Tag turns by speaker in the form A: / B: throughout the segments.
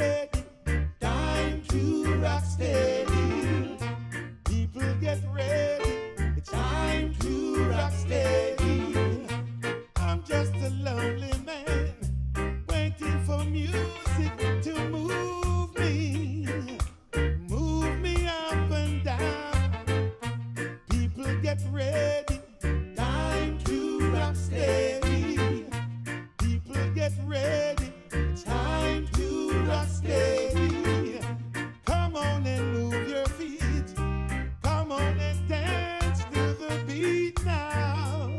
A: ready. Time to rock steady. People get ready. It's time to rock steady. I'm just a lonely man waiting for music to move me up and down. People get ready. Time to rock steady. People get ready. It's time to rock steady. Come on and move your feet. Come on and dance to the beat now.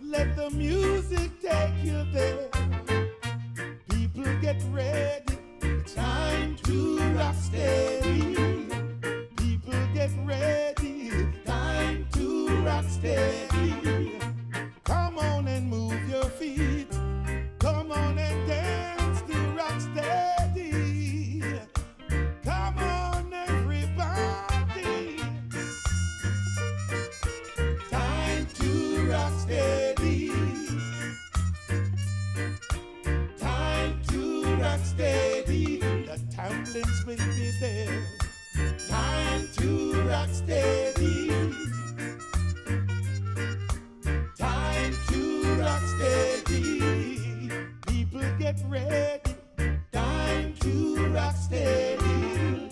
A: Let the music take you there. People get ready. It's time to rock steady. People get ready. Time to rock steady. Come on and move your feet. Come on and dance to rock steady. Come on, everybody. Time to rock steady. Time to rock steady. The tambourines will be there. Time to rock steady. Time to rock steady. People get ready. Time to rock steady.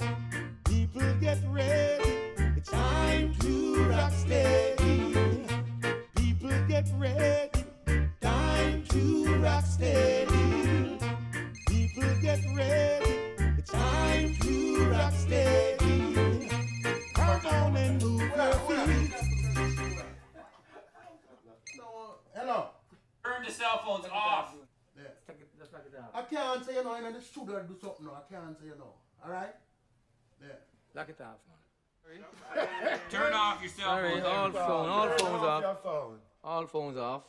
A: People get ready. It's time to rock steady. People get ready. Time to rock steady. People get ready. It's time to rock steady. Come on and move your feet.
B: Hello.
C: Turn the cell phones off.
B: Yeah.
D: Let's knock it down.
B: I can't say, in the studio do something now. I can't say, Alright? Yeah.
D: Lock it off, man.
C: Turn off your cell
D: Sorry,
C: phones.
D: all phones off.
B: Your phone.
D: All phones off.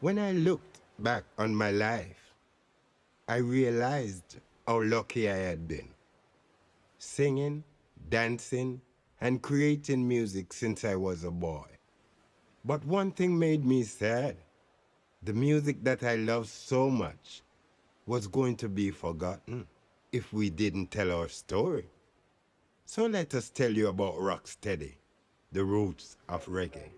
E: When I looked back on my life, I realized how lucky I had been. Singing, dancing, and creating music since I was a boy. But one thing made me sad. The music that I loved so much was going to be forgotten if we didn't tell our story. So let us tell you about Rocksteady, the roots of reggae.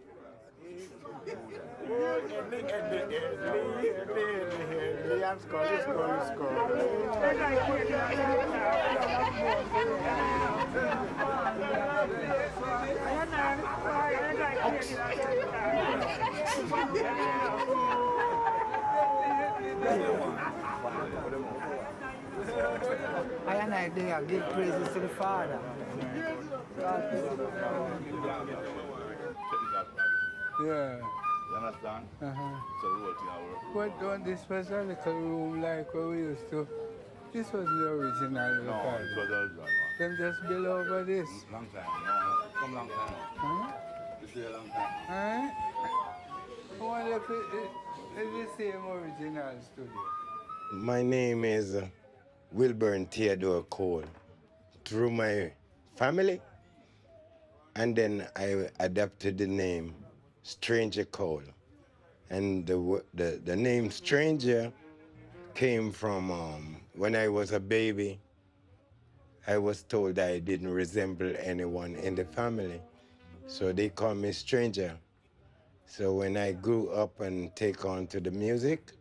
F: I and I there give praises to the Father.
G: Yeah.
H: You understand?
G: Uh-huh.
H: So the whole thing will work.
G: But don't this was a little room like what we used to. This was the original
H: No,
G: record.
H: it was the original one.
G: Them just build over this.
H: Long time. No, come long time.
G: Huh?
H: This is a long time.
G: Huh? I wonder if it's the same original studio.
E: My name is Wilburn Theodore Cole. Through my family, and then I adopted the name Stranger Cole. And the name Stranger came from when I was a baby. I was told I didn't resemble anyone in the family, so they called me Stranger. So when I grew up and take on to the music,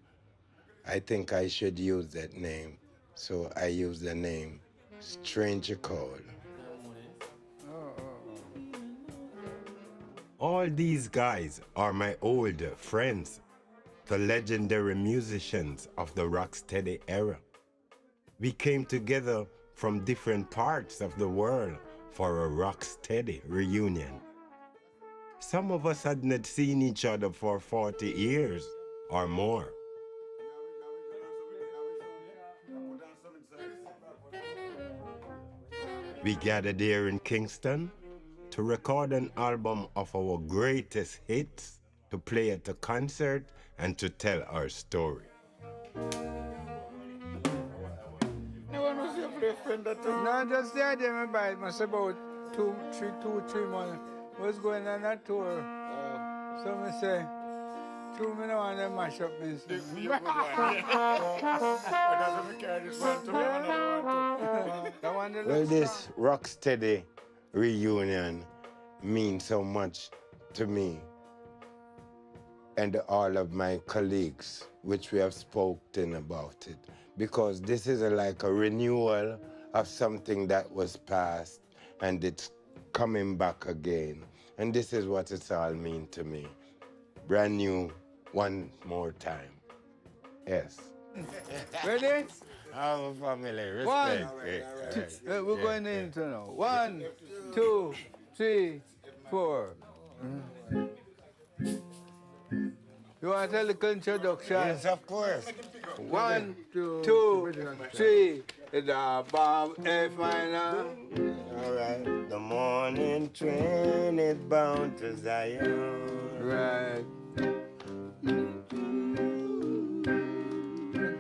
E: I think I should use that name. So I used the name Stranger Cole. All these guys are my old friends, the legendary musicians of the Rocksteady era. We came together from different parts of the world for a Rocksteady reunion. Some of us had not seen each other for 40 years or more. We gathered here in Kingston to record an album of our greatest hits, to play at a concert, and to tell our story.
G: No, just the idea my bite must about 2, 3 months. Was going on a tour. So me say, 2 minutes want to mash up this.
E: Well, this Rocksteady reunion means so much to me and all of my colleagues, which we have spoken about it, because this is like a renewal of something that was past and it's coming back again. And this is what it's all mean to me. Brand new, one more time. Yes.
G: Ready?
E: Our family, respect.
G: One,
E: All
G: we're going into now. 1, 2, 3, 4. You want to tell the introduction?
E: Yes, of course.
G: 1, 2, 3. The bomb F minor.
E: All right. The morning train is bound to Zion.
G: Right.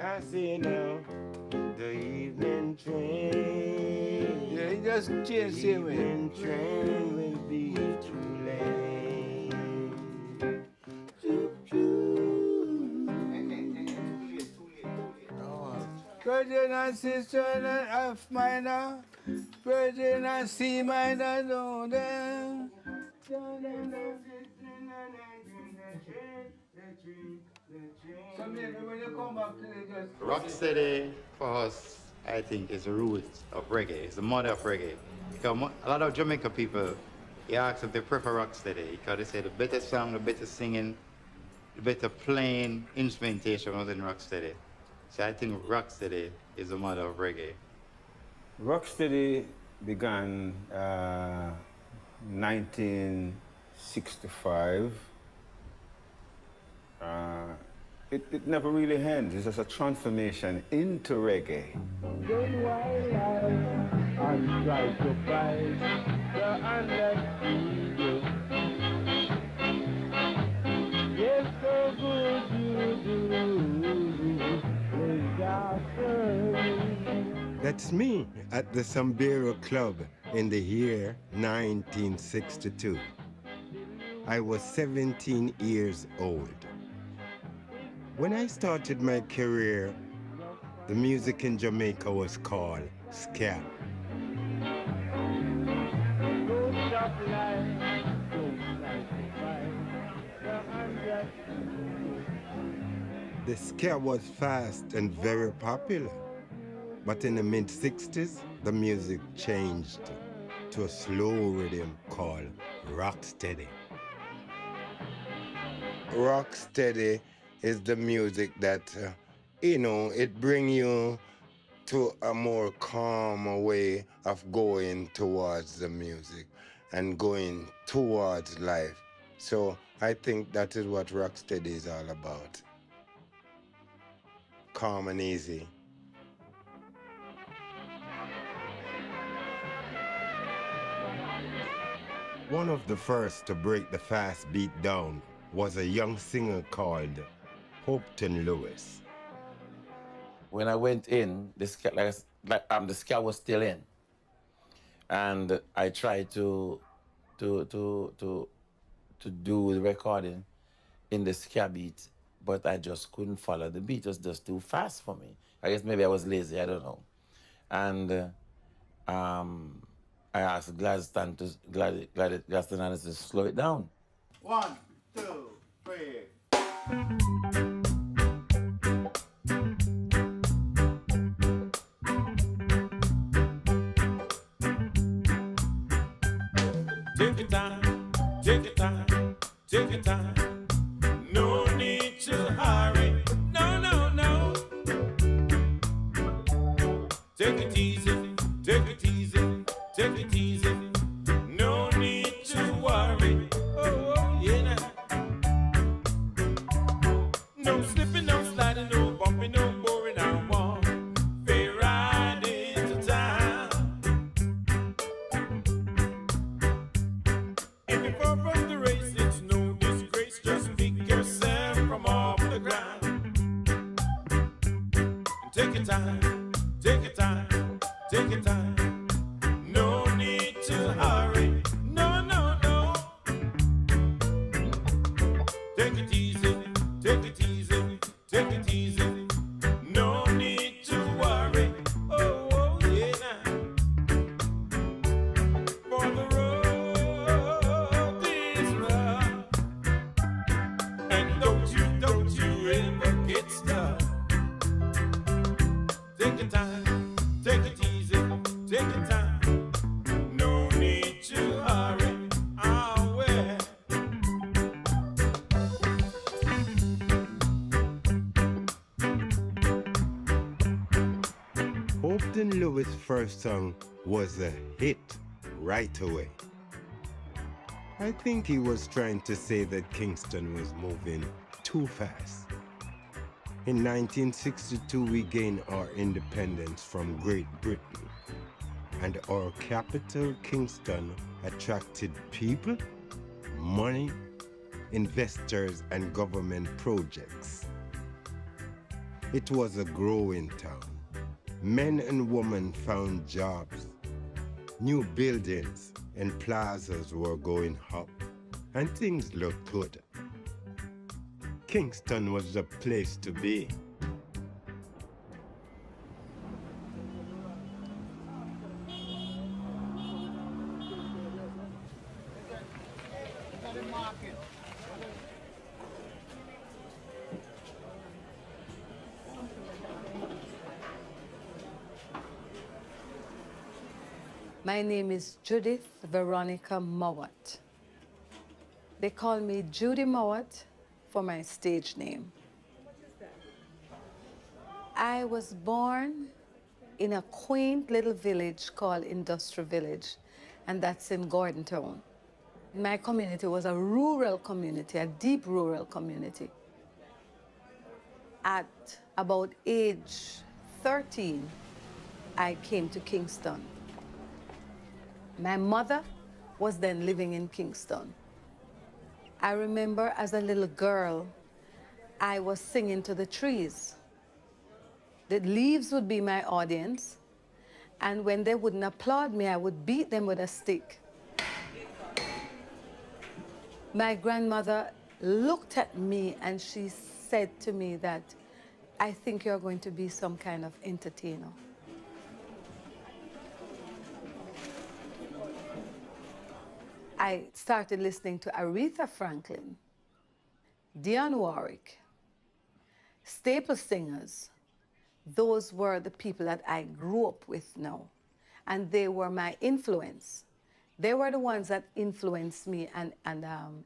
E: I see now the evening train.
G: Yeah, he just changed
E: The
G: him.
E: evening train will be too late.
G: Virgin and sister and F minor. Virgin and C minor, no, then. So maybe when you come back to the just...
I: Rocksteady for us, I think, is the roots of reggae. It's the mother of reggae. Because a lot of Jamaica people, you ask if they prefer Rocksteady because they say the better song, the better singing, the better playing instrumentation was in Rocksteady. So I think Rocksteady is the mother of reggae.
J: Rocksteady began 1965. It never really ends. It's just a transformation into reggae.
E: That's me at the Sambero Club in the year 1962. I was 17 years old. When I started my career, the music in Jamaica was called ska. The ska was fast and very popular. But in the mid-60s, the music changed to a slow rhythm called Rocksteady. Rocksteady is the music that, it brings you to a more calmer way of going towards the music and going towards life. So I think that is what Rocksteady is all about. Calm and easy. One of the first to break the fast beat down was a young singer called Hopton Lewis.
K: When I went in, the ska was still in, and I tried to do the recording in the ska beat, but I just couldn't follow the beat. It was just too fast for me. I guess maybe I was lazy. I don't know, and I asked Gladstone to slow it down.
B: 1, 2, 3.
A: Take your time, take your time, take your time. No need to hurry. No, no, no. Take it easy, take it easy, take it easy. No need to worry. Oh, yeah. No slipping, no sliding, no bumping, no boring. I want fair ride into town. If you fall from the race, it's no disgrace. Just pick yourself from off the ground. And take your time, take your time, take your time. No need to hurry.
E: Golden Louis' first song was a hit right away. I think he was trying to say that Kingston was moving too fast. In 1962, we gained our independence from Great Britain, and our capital, Kingston, attracted people, money, investors, and government projects. It was a growing town. Men and women found jobs. New buildings and plazas were going up, and things looked good. Kingston was the place to be.
L: My name is Judith Veronica Mowat. They call me Judy Mowat for my stage name. I was born in a quaint little village called Industrial Village, and that's in Gordontown. My community was a rural community, a deep rural community. At about age 13, I came to Kingston. My mother was then living in Kingston. I remember as a little girl, I was singing to the trees. The leaves would be my audience, and when they wouldn't applaud me, I would beat them with a stick. My grandmother looked at me and she said to me that, I think you're going to be some kind of entertainer. I started listening to Aretha Franklin, Dionne Warwick, staple singers. Those were the people that I grew up with now, and they were my influence. They were the ones that influenced me and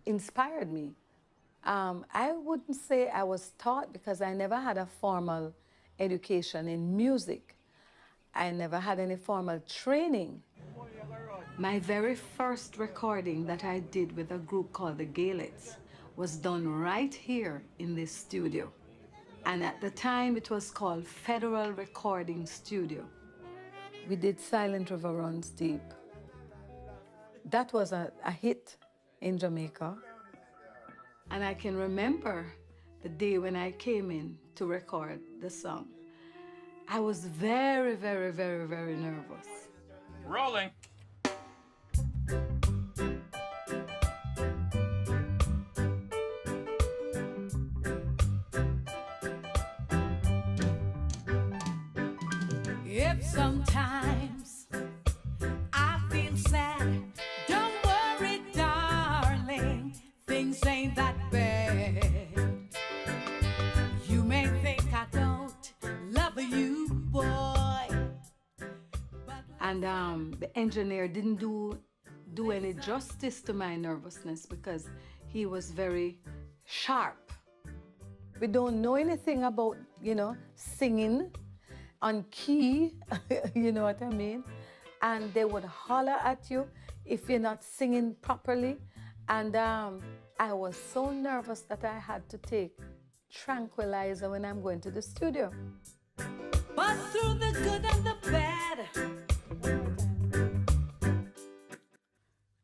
L: inspired me. I wouldn't say I was taught because I never had a formal education in music. I never had any formal training. My very first recording that I did with a group called the Gaelets was done right here in this studio. And at the time, it was called Federal Recording Studio. We did Silent River Runs Deep. That was a hit in Jamaica. And I can remember the day when I came in to record the song. I was very, very, very, very nervous.
C: Rolling.
M: If sometimes I feel sad, don't worry, darling, things ain't that bad. You may think I don't love you, boy.
L: And the engineer didn't do any justice to my nervousness because he was very sharp. We don't know anything about, singing on key, you know what I mean? And they would holler at you if you're not singing properly. And I was so nervous that I had to take tranquilizer when I'm going to the studio.
M: But through the good and the bad.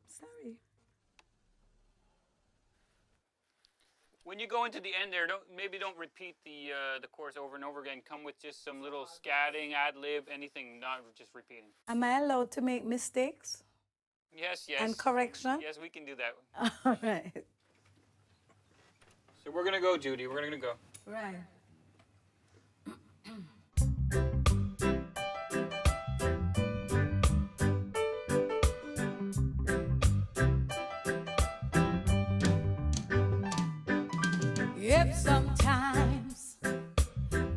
L: Sorry.
C: When you go into the end there, maybe don't repeat the chorus over and over again. Come with just some little scatting, ad-lib, anything, not just repeating.
L: Am I allowed to make mistakes?
C: Yes.
L: And correction?
C: Yes, we can do that.
L: All right.
C: So we're going to go, Judy. We're going to go.
L: Right.
M: If sometimes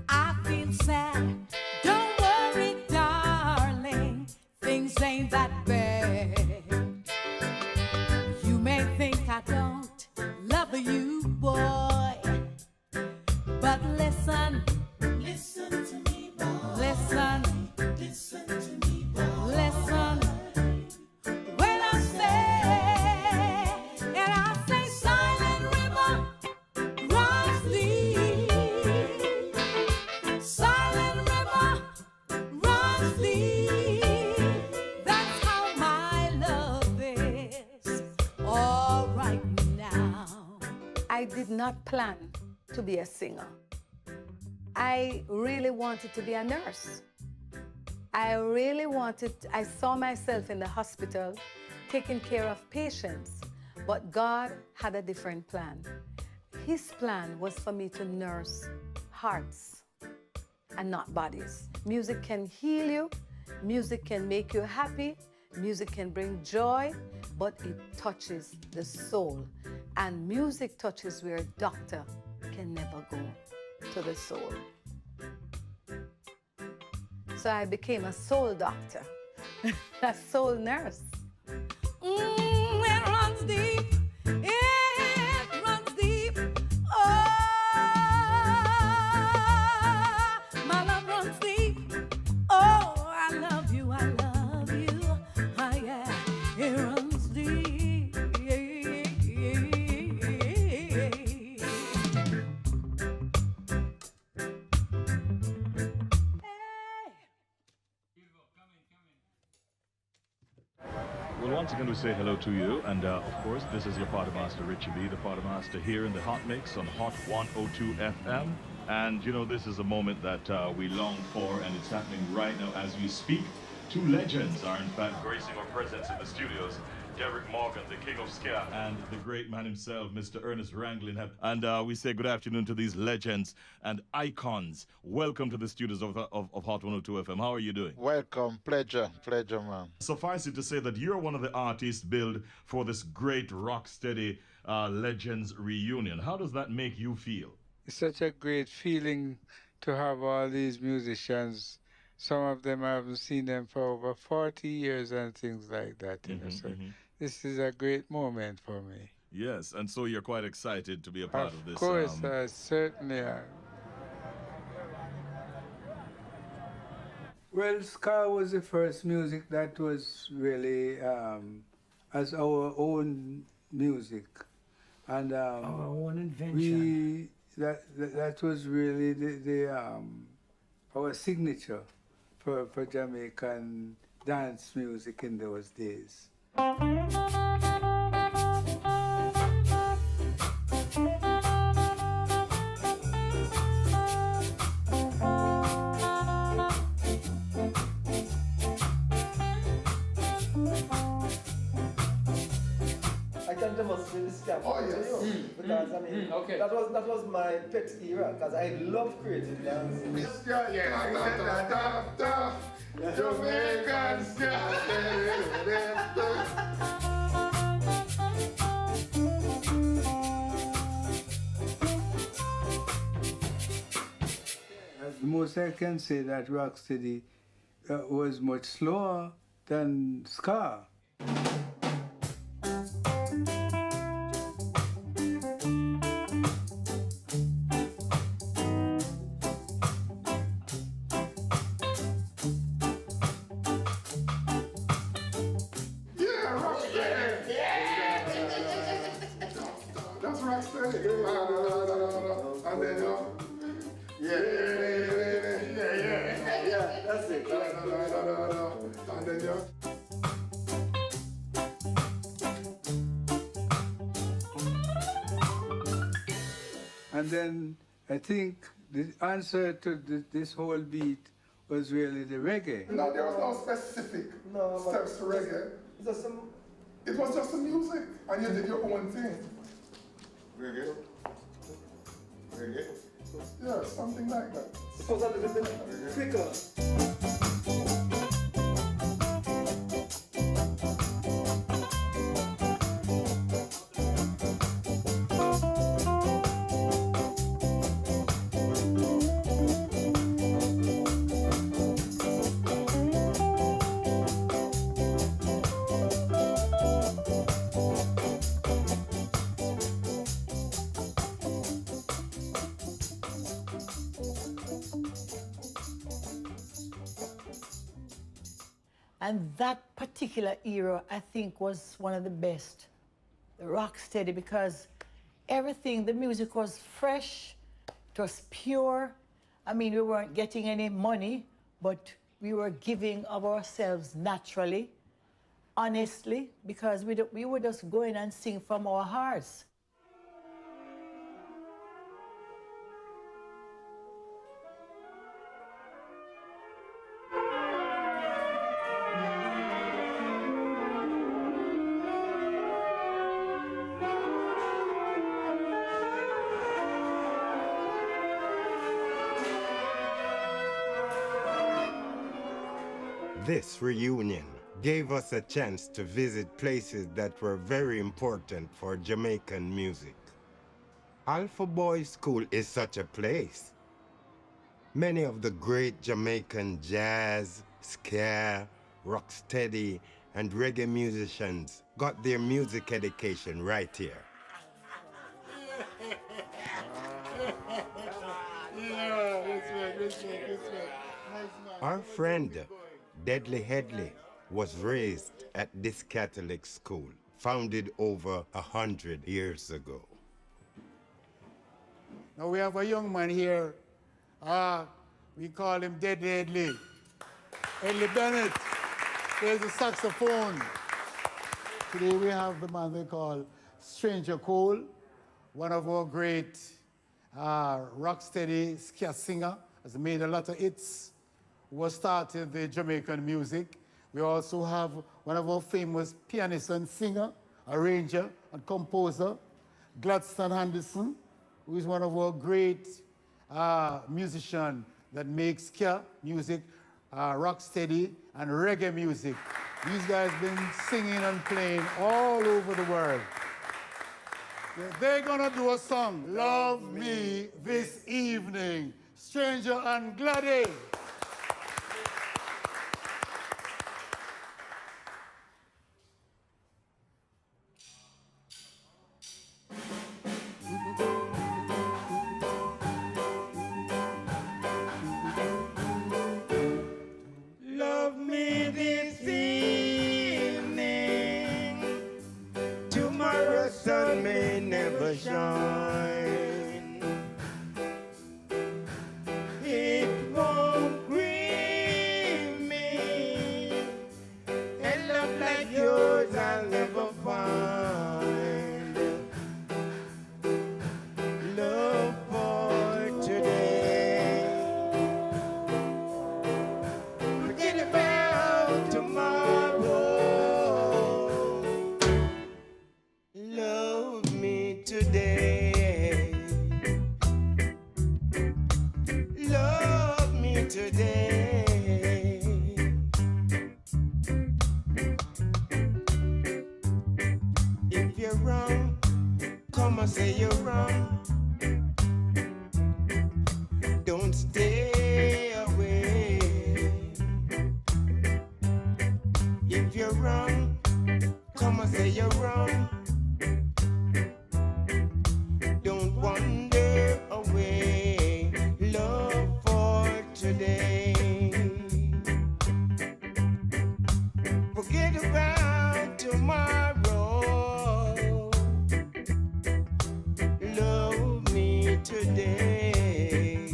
M: I feel sad, don't worry, darling, things ain't that bad. You may think I don't love you, boy, but listen to
L: did not plan to be a singer. I really wanted to be a nurse. I saw myself in the hospital taking care of patients, but God had a different plan. His plan was for me to nurse hearts and not bodies. Music can heal you, music can make you happy, music can bring joy, but it touches the soul. And music touches where a doctor can never go, to the soul. So I became a soul doctor, a soul nurse.
M: It runs deep. It runs deep. Oh, my love runs deep. Oh, I love you. I love you. Oh, yeah. It runs deep.
N: Well, once again, we say hello to you. And, of course, this is your party master, Richie B, the party master here in the Hot Mix on Hot 102 FM. And, you know, this is a moment that we long for, and it's happening right now as we speak. Two legends are, in fact, gracing our presence in the studios. Derek Morgan, the king of ska, and the great man himself, Mr. Ernest Ranglin. And we say good afternoon to these legends and icons. Welcome to the studios of Hot 102 FM. How are you doing?
O: Welcome. Pleasure, man.
N: Suffice it to say that you're one of the artists billed for this great Rocksteady Legends reunion. How does that make you feel?
G: It's such a great feeling to have all these musicians. Some of them, I haven't seen them for over 40 years and things like that. You know, so this is a great moment for me.
N: Yes, and so you're quite excited to be a part of this.
G: Of course, I certainly am. Well, ska was the first music that was really as our own music. And our
F: own invention.
G: That was really our signature for Jamaican dance music in those days.
P: I can demonstrate this camp to you because I mean
B: Okay.
P: that was my pet era because I love creative dance.
B: Jamaican
G: The most I can say that Rocksteady was much slower than ska.
B: That's Rocksteady. And then that's it. And then
G: And then I think the answer to this whole beat was really the reggae.
B: No, there was no specific steps to reggae. It was just the music, and you did your own thing. Reggae? Reggae? Yeah, something like that.
P: It was a little bit quicker.
F: And that particular era, I think, was one of the best, the Rocksteady, because everything, the music was fresh, it was pure. I mean, we weren't getting any money, but we were giving of ourselves naturally, honestly, because we would just go in and sing from our hearts.
E: This reunion gave us a chance to visit places that were very important for Jamaican music. Alpha Boy School is such a place. Many of the great Jamaican jazz, ska, rocksteady, and reggae musicians got their music education right here. Our friend, Deadly Headley, was raised at this Catholic school, founded over 100 years ago.
Q: Now we have a young man here. We call him Deadly Headley. Headley Bennett plays the saxophone. Today we have the man they call Stranger Cole, one of our great rocksteady ska singer, has made a lot of hits, was started the Jamaican music. We also have one of our famous pianist and singer, arranger and composer, Gladstone Anderson, who is one of our great musicians that makes ska music, rocksteady and reggae music. These guys been singing and playing all over the world. They're gonna do a song, Love Me This Evening, Stranger and Gladdy.
E: Love me this evening, tomorrow's sun may never shine. It won't grieve me, and love like yours I'll never find. Love for today, forget about tomorrow. Love me today. Love me today. If you're wrong, come and say you're wrong. Don't stay away. If you're wrong, come and say you're wrong. Don't wander away. Love for today. Forget about tomorrow. Love me today.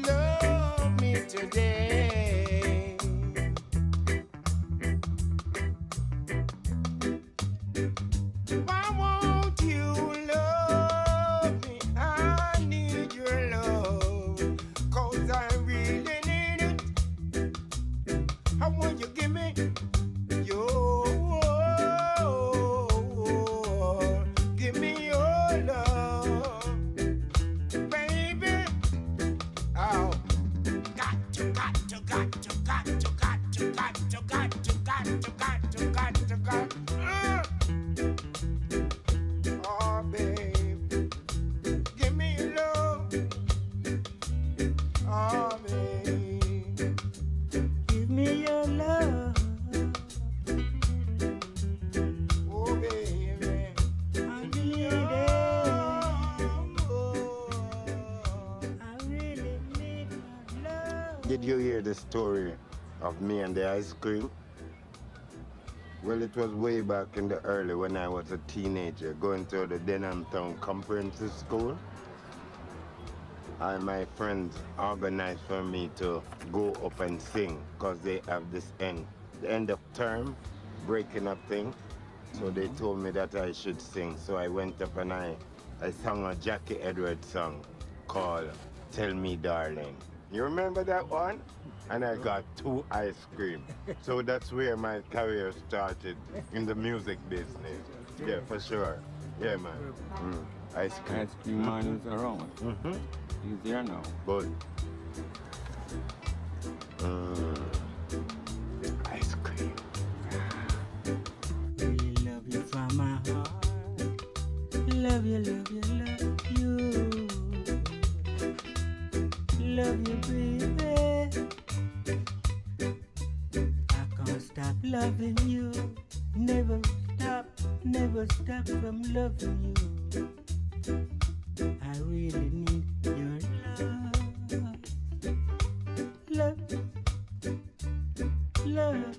E: Love me today. Why won't you love me? I need your love, 'cause I really need it. How will you give me your, give me your love, baby? Oh, got to, got to, got to, got to, got to, got to, got to, got to, got to, got to, got to. Oh, babe, give me your love. Oh, babe, give me your love. Oh, baby, I need it. I really need my love. Did you hear the story of me and the ice cream? Well, it was way back in the early when I was a teenager going to the Denham Town Comprehensive School. And my friends organized for me to go up and sing because they have this the end of term breaking up thing. So they told me that I should sing. So I went up and I sang a Jackie Edwards song called Tell Me Darling. You remember that one? And I got 2 ice cream. So that's where my career started in the music business. Yeah, for sure. Yeah, man. Ice cream.
J: Ice cream man is around. He's there now.
E: Good. Ice cream.
M: Really love you from my heart. Love you, love you, love you. Love you, baby. I can't stop loving you. Never stop from loving you. I really need your love. Love.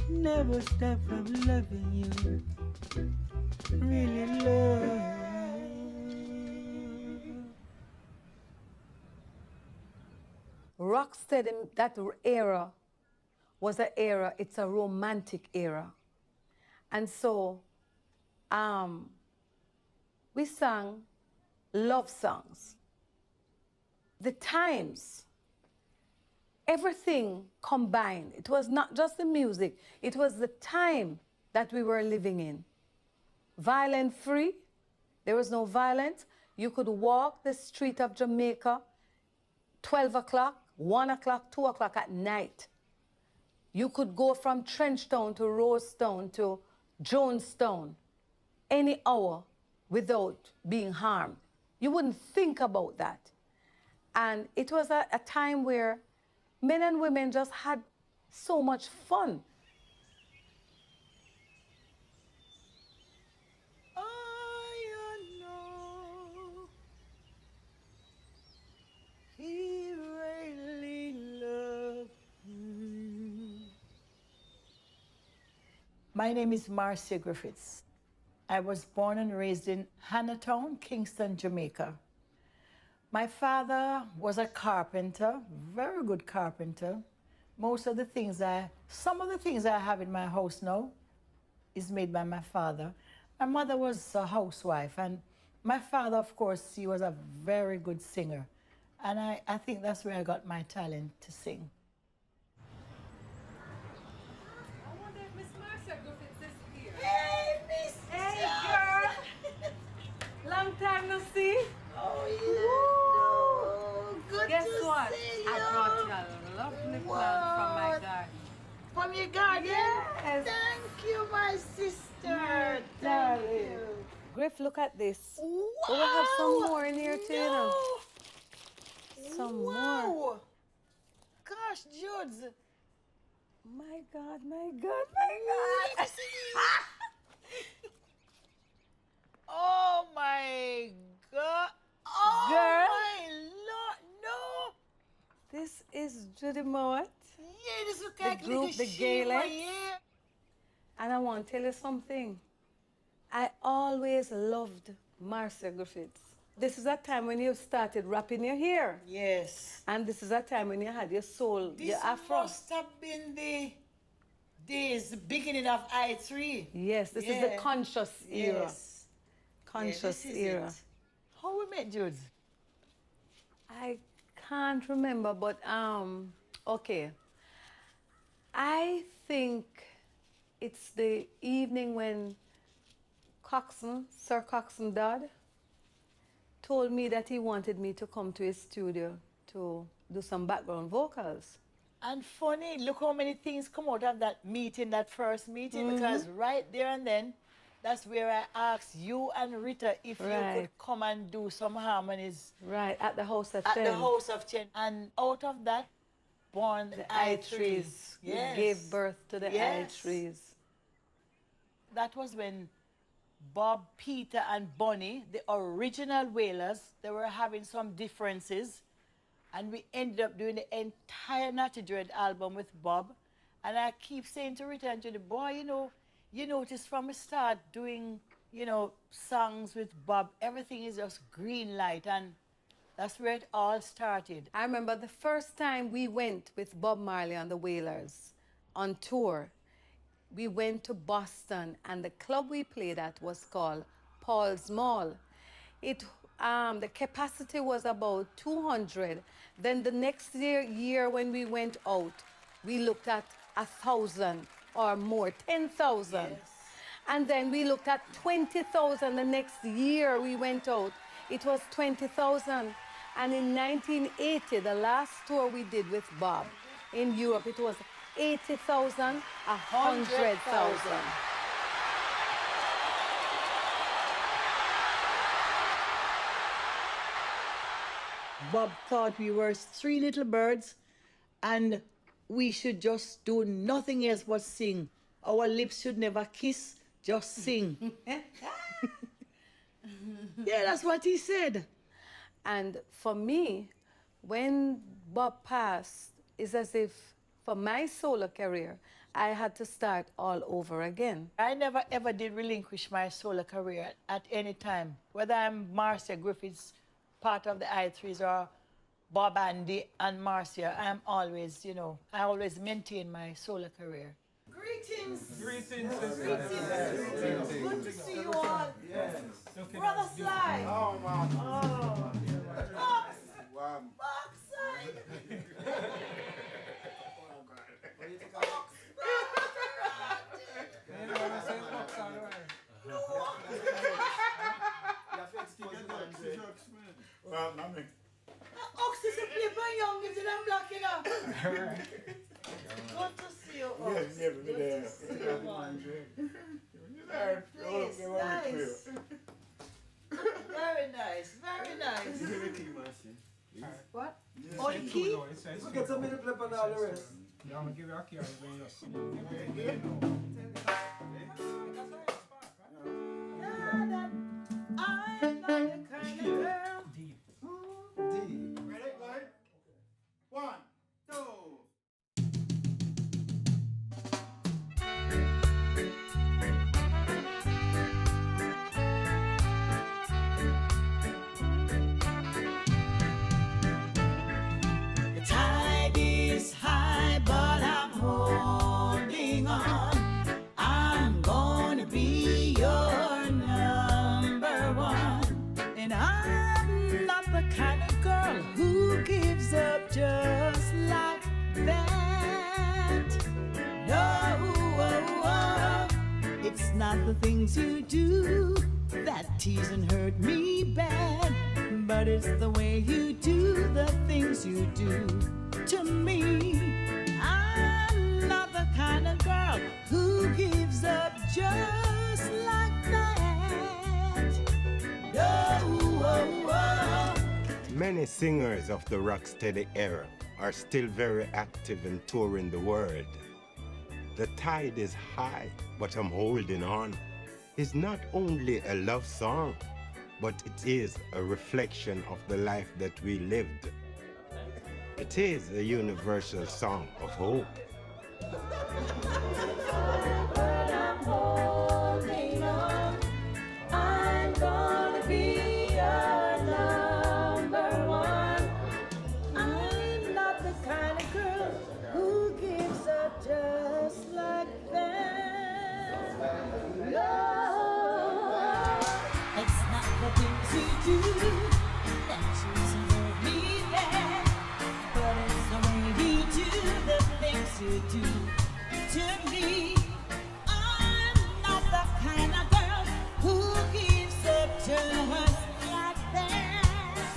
M: Never stop from loving you. Really love.
L: Rocksteady, that era was an era, it's a romantic era. And so we sang love songs. The times, everything combined. It was not just the music, it was the time that we were living in. Violent free, there was no violence. You could walk the street of Jamaica 12 o'clock, 1 o'clock, 2 o'clock at night. You could go from Trenchtown to Rosetown to Jonestown any hour without being harmed. You wouldn't think about that. And it was a time where men and women just had so much fun.
M: He really loved you.
F: My name is Marcia Griffiths. I was born and raised in Hannahtown, Kingston, Jamaica. My father was a carpenter, very good carpenter. Some of the things I have in my house now is made by my father. My mother was a housewife, and my father, of course, he was a very good singer. And I think that's where I got my talent to sing.
L: I wonder if Miss Marcia Griffiths is here.
F: Hey, Miss!
L: Hey, girl! Long time no see.
F: Oh, yeah. No. Good
L: Guess
F: to
L: what?
F: see you.
L: I brought you a lovely plant from my garden.
F: From your garden?
L: Yes.
F: Thank you, my sister.
L: Thank
F: Thank
L: you.
F: you.
L: Griff, look at this.
F: Wow.
L: But we have some more in here too.
F: No.
L: Some
F: wow.
L: more.
F: Gosh, Judes.
L: My God, my God, my God.
F: Oh, my God. Oh,
L: Girl.
F: my Lord. No.
L: This is Judy Mowat.
F: Yeah, this look
L: The
F: like
L: group,
F: little
L: the
F: shimmer,
L: Gaelic.
F: yeah.
L: And I want to tell you something. I always loved Marcia Griffiths. This is a time when you started wrapping your hair.
F: Yes.
L: And this is a time when you had your soul,
F: This
L: your afro.
F: must have been the days, the beginning of I3.
L: Yes, this is the conscious era.
F: Yes.
L: Conscious
F: this is
L: era.
F: it. How we met, Jude?
L: I can't remember, but okay. I think it's the evening when Sir Coxsone Dodd, told me that he wanted me to come to his studio to do some background vocals.
F: And funny, look how many things come out of that meeting, that first meeting, because right there and then, that's where I asked you and Rita if you could come and do some harmonies.
L: Right, at the House of 10.
F: At the House of 10. And out of that, born the I3s.
L: Yes. We gave birth to the I3s.
F: That was when Bob, Peter, and Bonnie, the original Wailers, they were having some differences. And we ended up doing the entire Natty Dread album with Bob. And I keep saying to Rita and Judy, boy, you notice from the start doing, songs with Bob, everything is just green light. And that's where it all started.
L: I remember the first time we went with Bob Marley and the Wailers on tour. We went to Boston, and the club we played at was called Paul's Mall. The capacity was about 200. Then the next year when we went out, we looked at 1,000 or more, 10,000. Yes. And then we looked at 20,000 the next year we went out. It was 20,000. And in 1980, the last tour we did with Bob in Europe, it was 80,000, 100,000.
F: Bob thought we were three little birds and we should just do nothing else but sing. Our lips should never kiss, just sing. Yeah, that's what he said.
L: And for me, when Bob passed, it's as if for my solo career, I had to start all over again.
F: I never ever did relinquish my solo career at any time. Whether I'm Marcia Griffiths, part of the I3s, or Bob Andy and Marcia, I'm always, you know, I always maintain my solo career. Greetings.
D: Greetings.
F: Greetings. Good to see you all.
D: Yes.
F: Brother Sly.
D: Oh, man.
F: Oh. Box.
D: Wow.
F: Backside.
B: Well, nothing.
F: Ox is a paper young, is it? I'm blocking up. Good to see you, Ox.
B: Yes, yeah,
F: Good to see you, man. Please, nice. Very nice, very nice. What? Oh, the key?
P: So get some minute left and all the rest.
R: Yeah, I'm gonna give you a key.
F: I'm not the kind of girl.
B: D. Ready, good? 1, 2.
M: The tide is high, but I'm holding on. I'm gonna be your number one. And I'm not the kind of girl who gives up just like that. No, it's not the things you do that tease and hurt me bad, but it's the way you do the things you do to me. I'm not the kind of girl who gives up just like that. No.
E: Many singers of the Rocksteady era are still very active in touring the world. The tide is high, but I'm holding on. It's not only a love song, but it is a reflection of the life that we lived. It is a universal song of hope.
M: But I'm holding on. I'm gonna be your number one. I'm not the kind of girl who gives up just like that. No, it's not the things you do that choose to hurt me bad, but it's the way you do the things you do to me. I'm not the kind of girl who gives up just like that.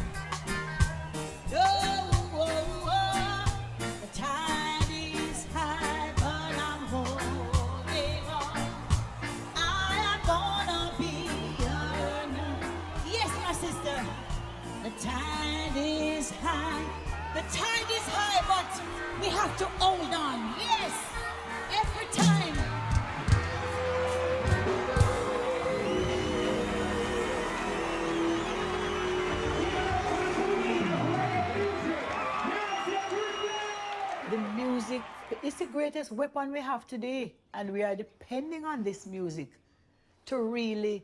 M: No, the tide is high, but I'm holding on. I am gonna be your number. Yes, my sister. The tide is high. The tide is high, but we have to hold on. Yes, every time.
F: The music is the greatest weapon we have today, and we are depending on this music to really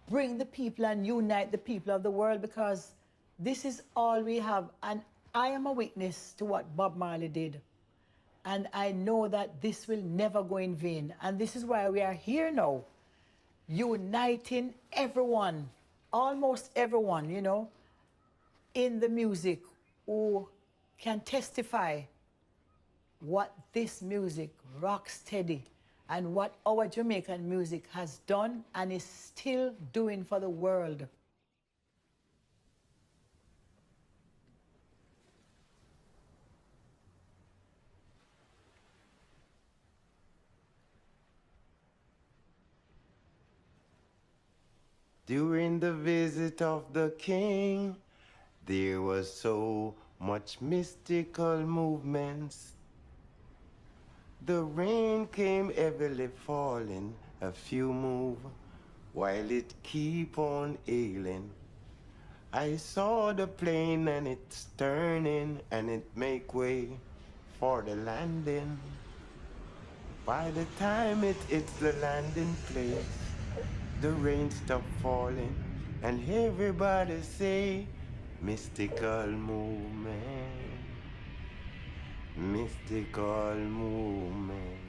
F: bring the people and unite the people of the world, because this is all we have. And I am a witness to what Bob Marley did. And I know that this will never go in vain. And this is why we are here now, uniting everyone, almost everyone, you know, in the music who can testify what this music, Rocksteady, and what our Jamaican music has done and is still doing for the world.
E: During the visit of the king, there was so much mystical movements. The rain came heavily falling, a few move, while it keep on ailing. I saw the plane and it's turning and it make way for the landing. By the time it hits the landing place, the rain stopped falling and everybody say, mystical movement, mystical movement.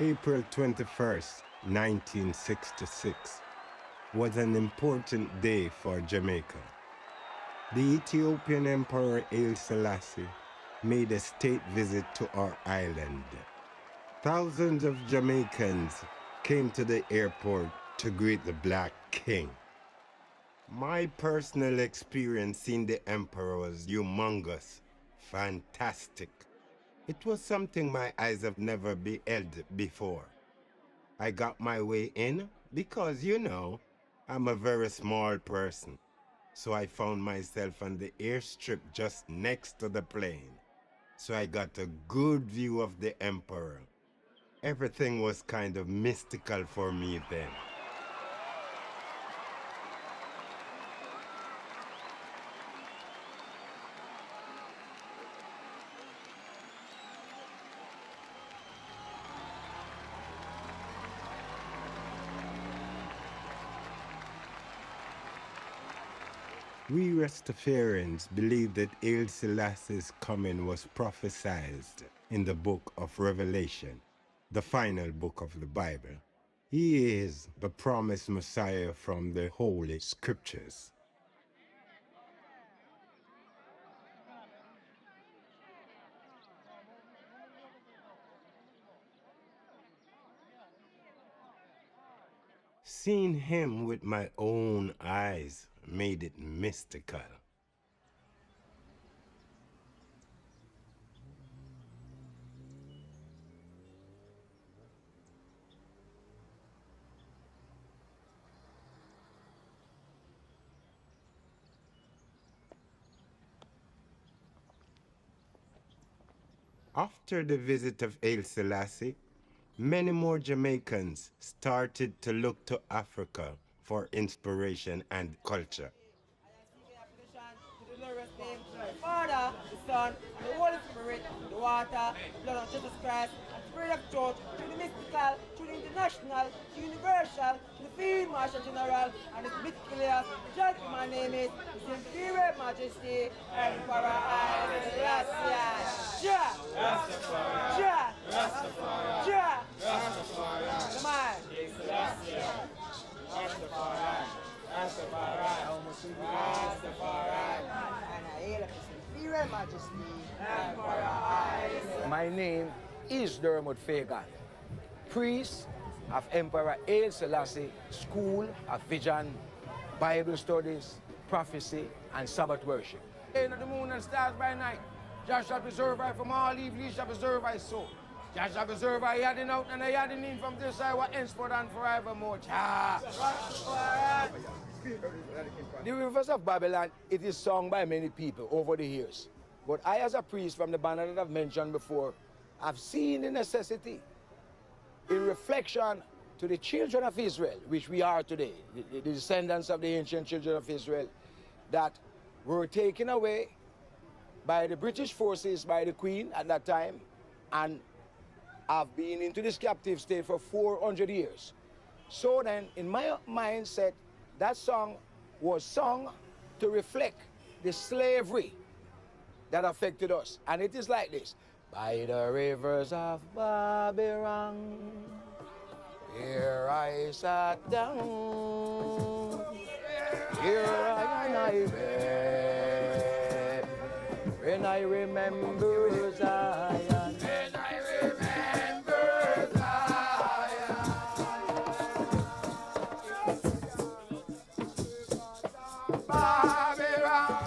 E: April 21st, 1966 was an important day for Jamaica. The Ethiopian Emperor Haile Selassie made a state visit to our island. Thousands of Jamaicans came to the airport to greet the Black King. My personal experience seeing the emperor was humongous, fantastic. It was something my eyes have never beheld before. I got my way in because, you know, I'm a very small person. So I found myself on the airstrip just next to the plane. So I got a good view of the emperor. Everything was kind of mystical for me then. We Rastafarians believe that Haile Selassie's coming was prophesied in the book of Revelation, the final book of the Bible. He is the promised Messiah from the Holy Scriptures. Seeing him with my own eyes made it mystical. After the visit of Haile Selassie, many more Jamaicans started to look to Africa for inspiration and culture.
R: The Father, the Son, and the Holy Spirit, the water, blood of Jesus Christ, and Spirit of truth, to the mystical, to the international, to the universal, to the Field Marshal General, and his meticulous, judge my name is His Imperial Majesty, Emperor Haile Selassie. Ja! Rastafari! Ja! Rastafari! Ja! Rastafari! Come on! Selassie! Rastafari! Rastafari! Rastafari! And I hail of His Imperial Majesty, Emperor Haile.
S: My name is Dermot Fagan, priest of Emperor Haile Selassie School of Vision, Bible Studies, Prophecy, and Sabbath Worship. In the moon and stars by night, Jah shall preserve I from all evil, He shall preserve I soul. Jah shall preserve I adding out and I adding in from this side, what henceforth and forevermore. Jah. The rivers of Babylon, it is sung by many people over the years. But I, as a priest from the banner that I've mentioned before, I've seen the necessity in reflection to the children of Israel, which we are today, the descendants of the ancient children of Israel, that were taken away by the British forces, by the Queen at that time, and have been into this captive state for 400 years. So then, in my mindset, that song was sung to reflect the slavery that affected us. And it is like this. By the rivers of Babylon, here I sat down, here I read, when I remember Zion. When I remember Zion. Babylon.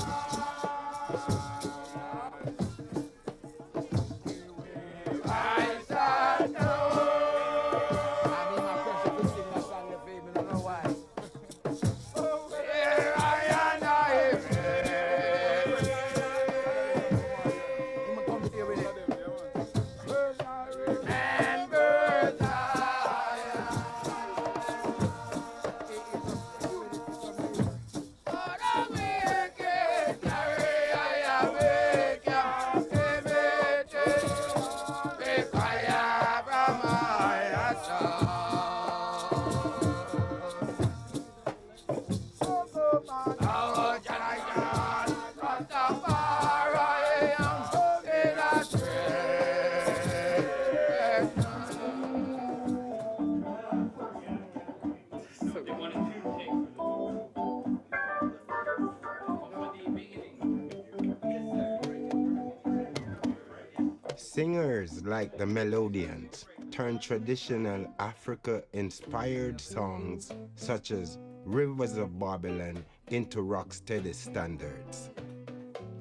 E: Singers like the Melodians turned traditional Africa-inspired songs such as Rivers of Babylon into rocksteady standards.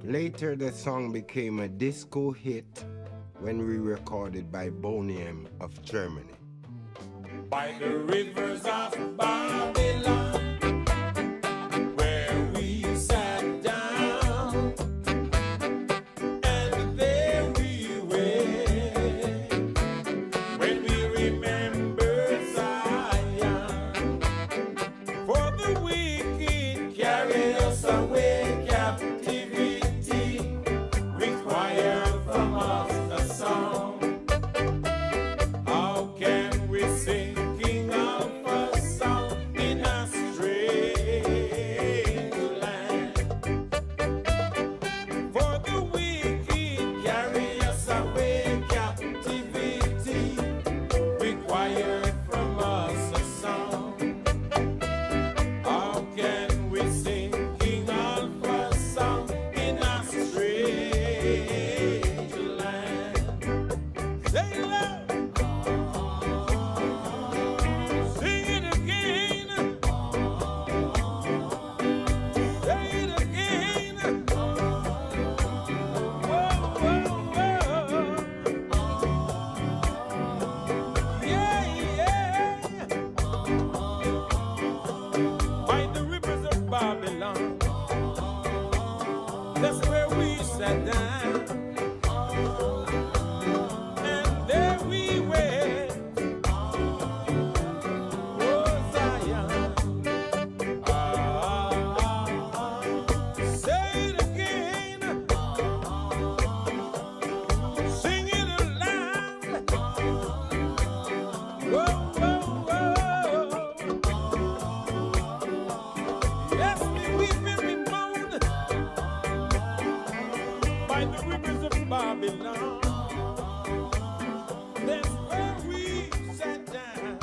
E: Later, the song became a disco hit when re-recorded by Buoyant of Germany.
A: By the rivers of Babylon, where we sat down, and there we were, when we remember Zion, for the wicked carried us away, captivity required from us a song. How can we sing King of a song in a strange land? For the wicked carry us away, captivity required from us a song. How can we sing King of a song in a strange land? Say it loud. Sing it again. Say it again. Whoa, whoa, whoa. Yeah, yeah. By the rivers of Babylon, that's where we sat down. And there we were. Oh, Zion. Say it again. Sing it aloud. Whoa, whoa, whoa. Yes, we weep and we moan by the rivers of Babylon. That's where we sat down.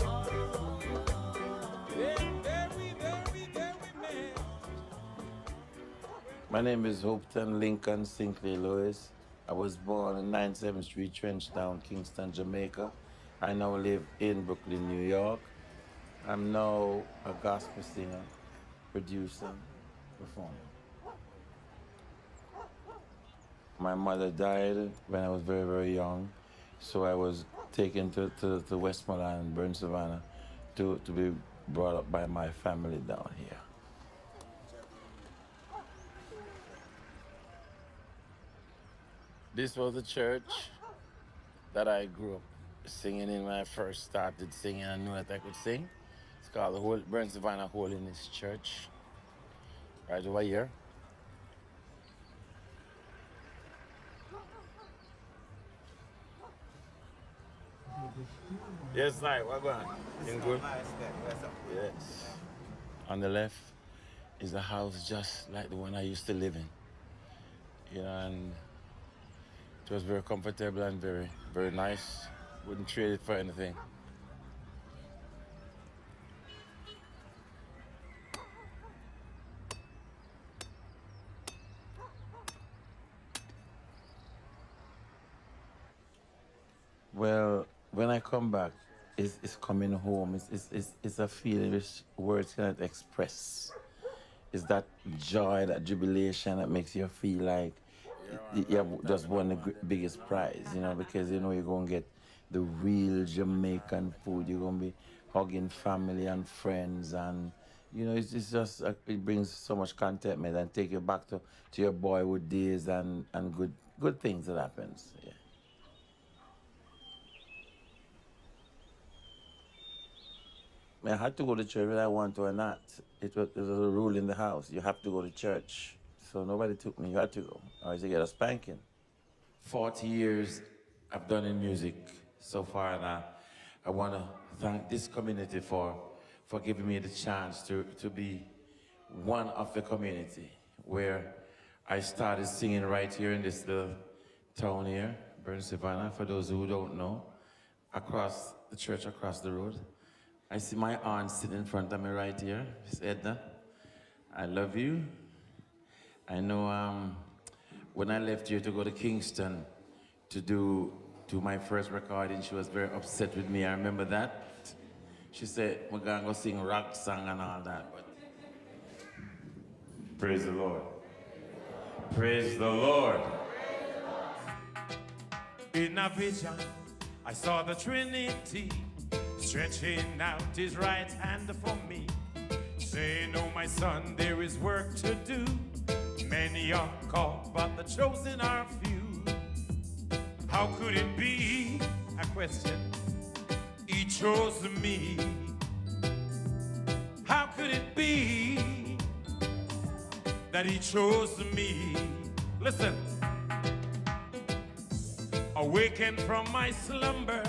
A: There we met.
K: My name is Hopeton Lincoln Sinclair Lewis. I was born in 97th Street, Trenchtown, Kingston, Jamaica. I now live in Brooklyn, New York. I'm now a gospel singer, producer, performer. My mother died when I was very, very young, so I was taken to Westmoreland, Burn Savannah, to be brought up by my family down here. This was the church that I grew up singing in when I first started singing. I knew that I could sing. It's called the Burn Savannah Holiness Church, right over here. Yes, right. What going on? In good? Yes. On the left is a house just like the one I used to live in. You know, and it was very comfortable and very, very nice. Wouldn't trade it for anything. Well, when I come back, it's coming home. It's a feeling which words cannot express. It's that joy, that jubilation that makes you feel like you have just won the biggest prize, you know, because you know you're going to get the real Jamaican food. You're going to be hugging family and friends, and you know, it's just it brings so much contentment and take you back to your boyhood days and good things that happens. Yeah. I had to go to church whether I want to or not. It was a rule in the house. You have to go to church. So nobody took me. You had to go, or you get a spanking. 40 years I've done in music so far, and I want to thank this community for giving me the chance to be one of the community, where I started singing right here in this little town here, Burn Savannah, for those who don't know, across the church across the road. I see my aunt sitting in front of me right here, Miss Edna. I love you. I know when I left here to go to Kingston to do do my first recording. She was very upset with me. I remember that. She said, we're going to go sing rock song and all that. But praise the Lord. Praise the Lord.
T: In a vision, I saw the Trinity stretching out his right hand for me, saying, oh, my son, there is work to do. Many are called, but the chosen are few. How could it be? A question. He chose me. How could it be that he chose me? Listen. Awakened from my slumber,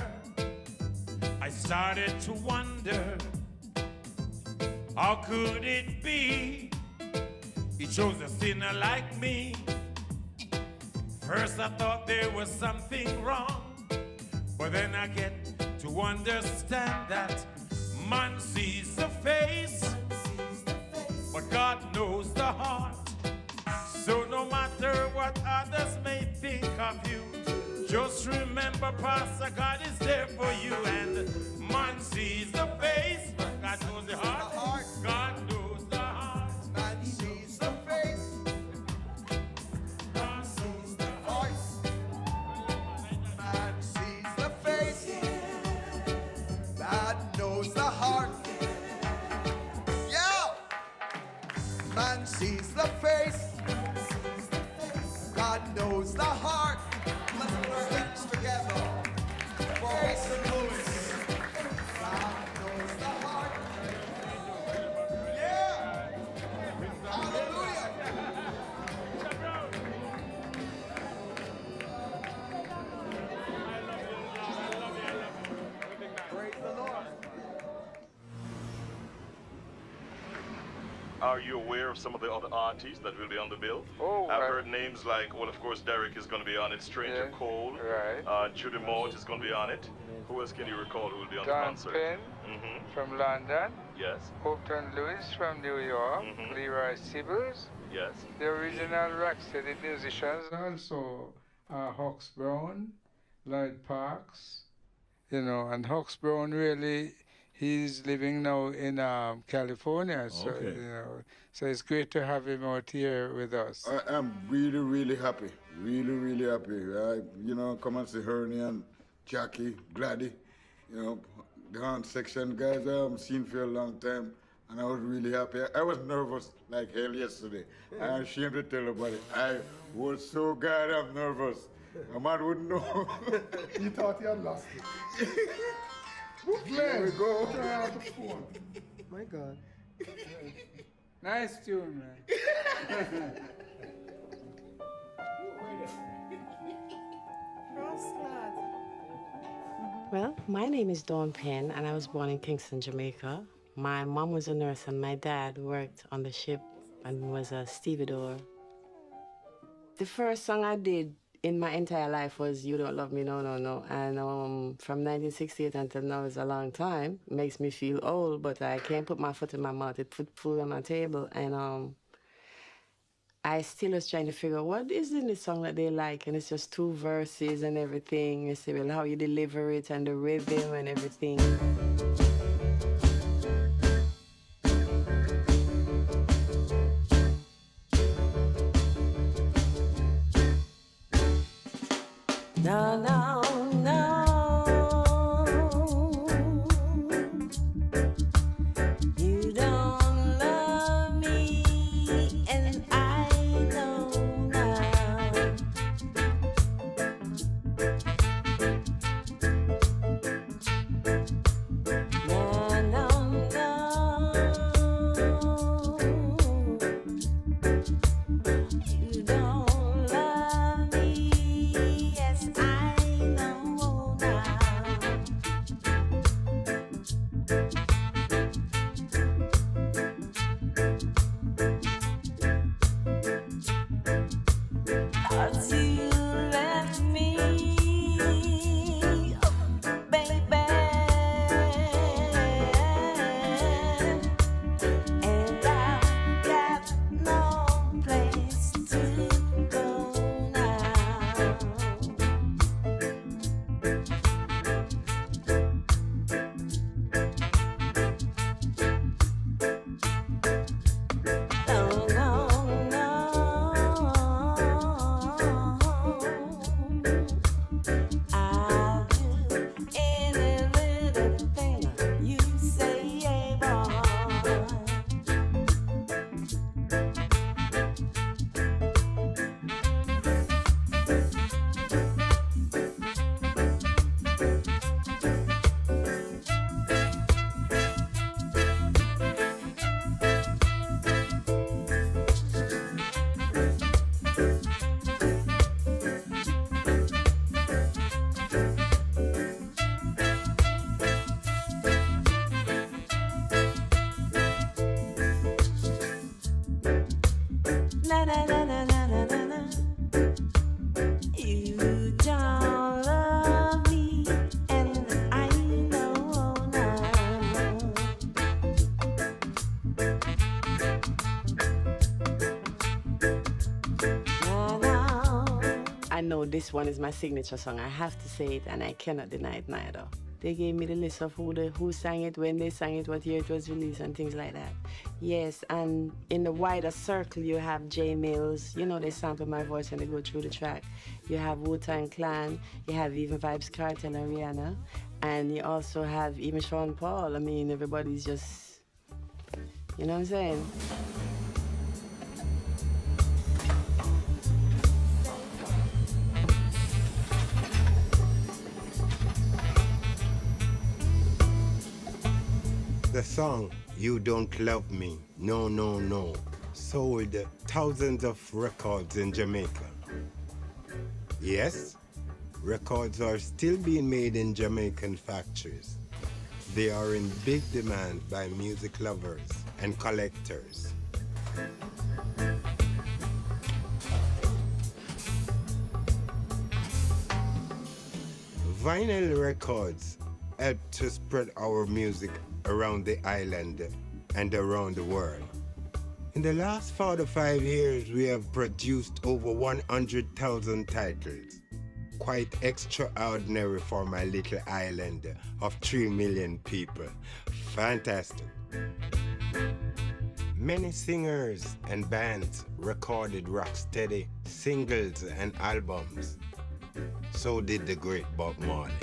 T: I started to wonder, how could it be he chose a sinner like me? First I thought there was something wrong, but then I get to understand that man sees the face, but God knows the heart. So no matter what others may think of you, just remember, Pastor, God is there for you. And man sees the face, but God knows the heart. God knows the heart. Man sees the face. God sees the heart. Man sees the face. God knows the heart. Yeah! Man sees the face. God knows the heart. Let's put our hands together for Mason Lewis. God knows the heart. Yeah! Hallelujah! Praise the Lord.
N: Are you aware of some of the other artists that will be on the bill?
G: Oh,
N: I've heard names like, well, of course, Derek is going to be on it, Stranger Cole,
G: right.
N: Judy Mort is going to be on it. Who else can you recall who will be on the
G: Don
N: concert?
G: Penn from London.
N: Yes.
G: Houghton Lewis from New York. Leroy Sibbles.
N: Yes.
G: The original Rocksteady musicians. Also, Hawks Brown, Lloyd Parks, you know, and Hawks Brown really, he's living now in California, so
O: Okay.
G: you know, so it's great to have him out here with us.
O: I am really, really happy. Really happy. You know, come and see Hernie and Jackie, Gladdy, you know, the horn section guys I haven't seen for a long time, and I was really happy. I was nervous like hell yesterday. I'm ashamed to tell everybody. I was so goddamn nervous. A man wouldn't know.
B: He thought he had lost it.
O: Here we go.
B: Turn off the phone.
P: My God.
G: Nice tune, man.
U: Well, my name is Dawn Penn, and I was born in Kingston, Jamaica. My mom was a nurse, and my dad worked on the ship and was a stevedore. The first song I did in my entire life was You Don't Love Me, No, No, No. And from 1968 until now is a long time. It makes me feel old, but I can't put my foot in my mouth. It put food on my table. And I still was trying to figure out what is in the song that they like. And it's just 2 verses and everything. You say, well, how you deliver it and the rhythm and everything. No, no, no. You don't love me, and I know now. No, no, no. You don't love me. Yes, I know now. Cause you left me, baby, and I've got no place to go now. know this one is my signature song. I have to say it, and I cannot deny it neither. They gave me the list of who sang it, when they sang it, what year it was released, and things like that. Yes, and in the wider circle, you have J Mills. You know, they sample my voice and they go through the track. You have Wu-Tang Clan. You have even Vibes Cartel and Rihanna. And you also have even Sean Paul. I mean, everybody's just, you know what I'm saying?
E: The song, You Don't Love Me, No, No, No, sold thousands of records in Jamaica. Yes, records are still being made in Jamaican factories. They are in big demand by music lovers and collectors. Vinyl records help to spread our music around the island and around the world. In the last 4 to 5 years, we have produced over 100,000 titles. Quite extraordinary for my little island of 3 million people. Fantastic. Many singers and bands recorded Rocksteady singles and albums. So did the great Bob Marley.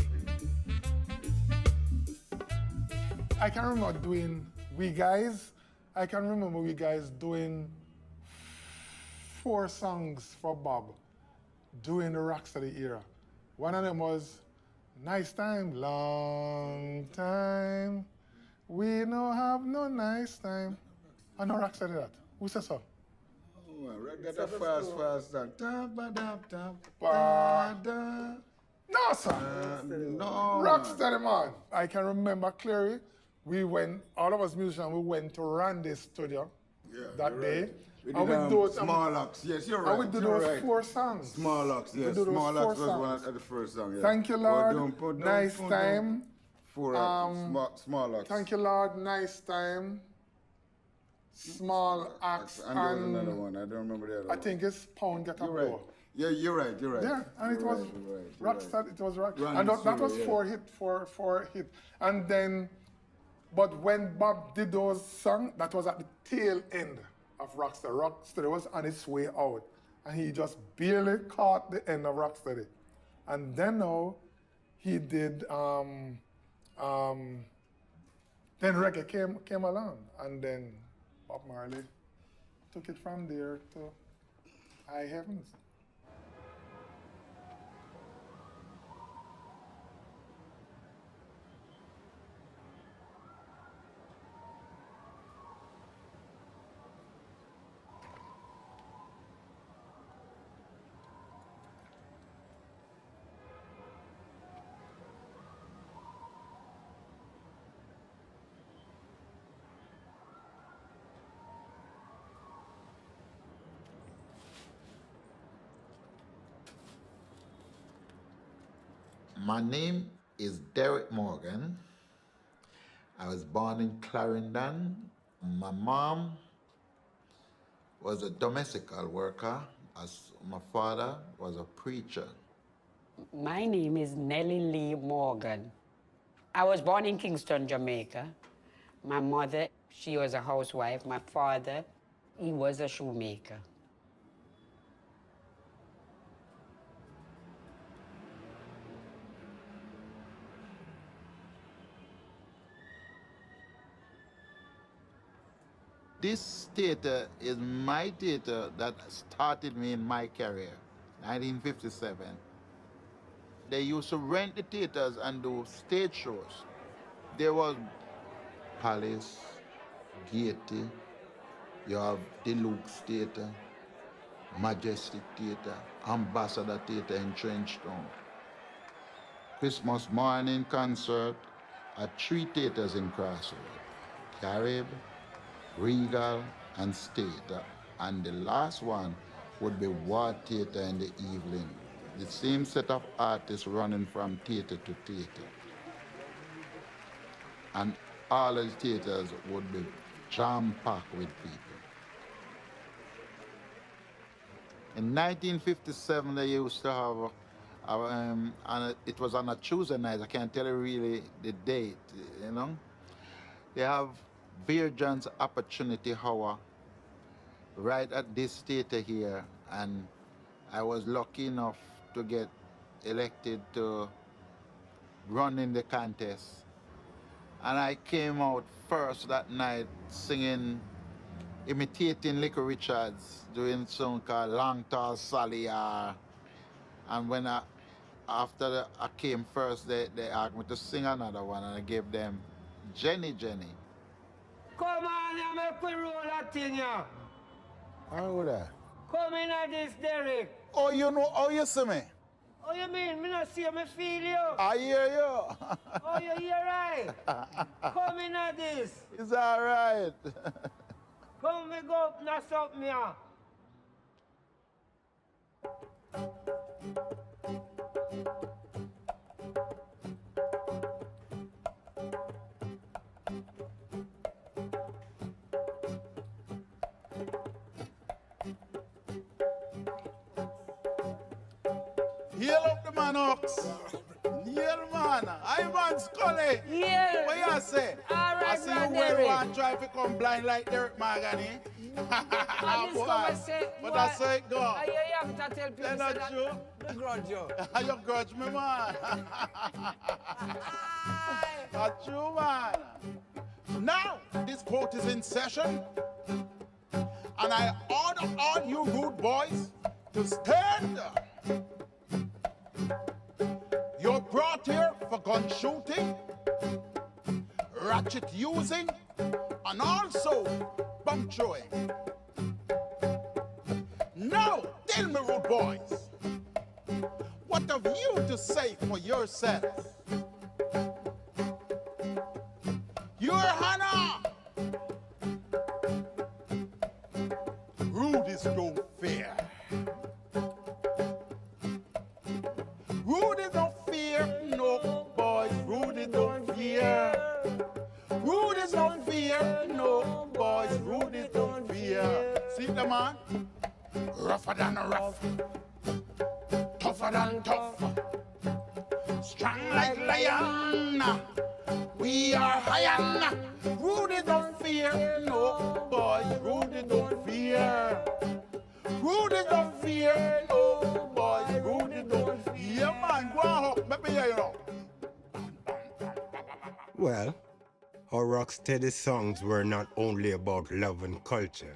B: I can remember doing we guys doing 4 songs for Bob during the Rocksteady era. One of them was Nice Time, Long Time. We no have no nice time. I know Rocksteady that. Who said so?
O: Get a fast song.
B: No, sir.
O: No.
B: Rocksteady, man. I can remember clearly. All of us musicians, we went to Randy's studio that day.
O: We
B: and
O: did
B: we do
O: Small Ox, yes, you're right.
B: And we did those 4 songs.
O: Small Ox, yes. Small Ox was one of the first songs, yes.
B: Thank you, Lord. Nice Time.
O: Small Ox.
B: Thank you, Lord. Nice Time. Small Ox.
O: And there was another one. I don't remember the other one.
B: I think it's Pound Get a
O: You're right.
B: Blow.
O: Yeah, you're right.
B: Yeah, and it was Rocksteady. It was Rock. And that was 4 hit. And then, but when Bob did those songs, that was at the tail end of Rocksteady. Rocksteady was on its way out, and he just barely caught the end of Rocksteady. And then now, he did. Then reggae came along, and then Bob Marley took it from there to high heavens.
H: My name is Derek Morgan. I was born in Clarendon. My mom was a domestical worker, as my father was a preacher.
V: My name is Nellie Lee Morgan. I was born in Kingston, Jamaica. My mother, she was a housewife. My father, he was a shoemaker.
H: This theater is my theater that started me in my career, 1957. They used to rent the theaters and do stage shows. There was Palace, Gaiety, you have Deluxe Theater, Majestic Theater, Ambassador Theater in Trenchtown. Christmas morning concert at 3 theaters in Crossroad, Carib, Regal, and State. And the last one would be Ward Theater in the evening. The same set of artists running from theater to theater. And all of the theaters would be jam-packed with people. In 1957, they used to have, and it was on a Tuesday night. I can't tell you really the date, you know. They have Virgin's Opportunity Hour right at this theater here, and I was lucky enough to get elected to run in the contest. And I came out first that night singing, imitating Little Richards, doing a song called Long Tall Sally. And when after I came first, they asked me to sing another one, and I gave them Jenny Jenny.
S: Come on, you make we roll that thing, yeah.
H: How would I?
S: Come in at this, Derek.
H: Oh, you know, oh, you see me?
S: Oh, you mean? Me not see you, me feel you.
H: I hear you.
S: Oh, you hear right? Come in at this.
H: It's all right.
S: Come, we go up, not something, yeah.
O: Heal up the man, Ox. Heal, man. Ivan Scully.
S: Yeah.
O: What you say?
S: All right,
O: I see you well want try to come blind like Derek Morgan, eh? Boy. But that's how it go.
S: I hear you have to tell people
O: That's not true.
S: The grudge you.
O: You grudge me, man. That's true, man. Now, this court is in session, and I order all you rude boys to stand. You're brought here for gun shooting, ratchet using, and also bomb throwing. Now, tell me, rude boys, what have you to say for yourselves? Your Hannah! Rudies don't fear. Rudy don't fear, no boys. Rudy don't fear. Rudy don't fear, no boys. Rudy don't fear. See the man? Rougher than rough, tougher than tough, strong like lion. We are iron. Rudy don't fear, no boys. Rudy don't fear. Rudy don't fear, no boys. Rudy don't fear. Yeah, man, go on, let me hear you now.
E: Well, our Rocksteady songs were not only about love and culture.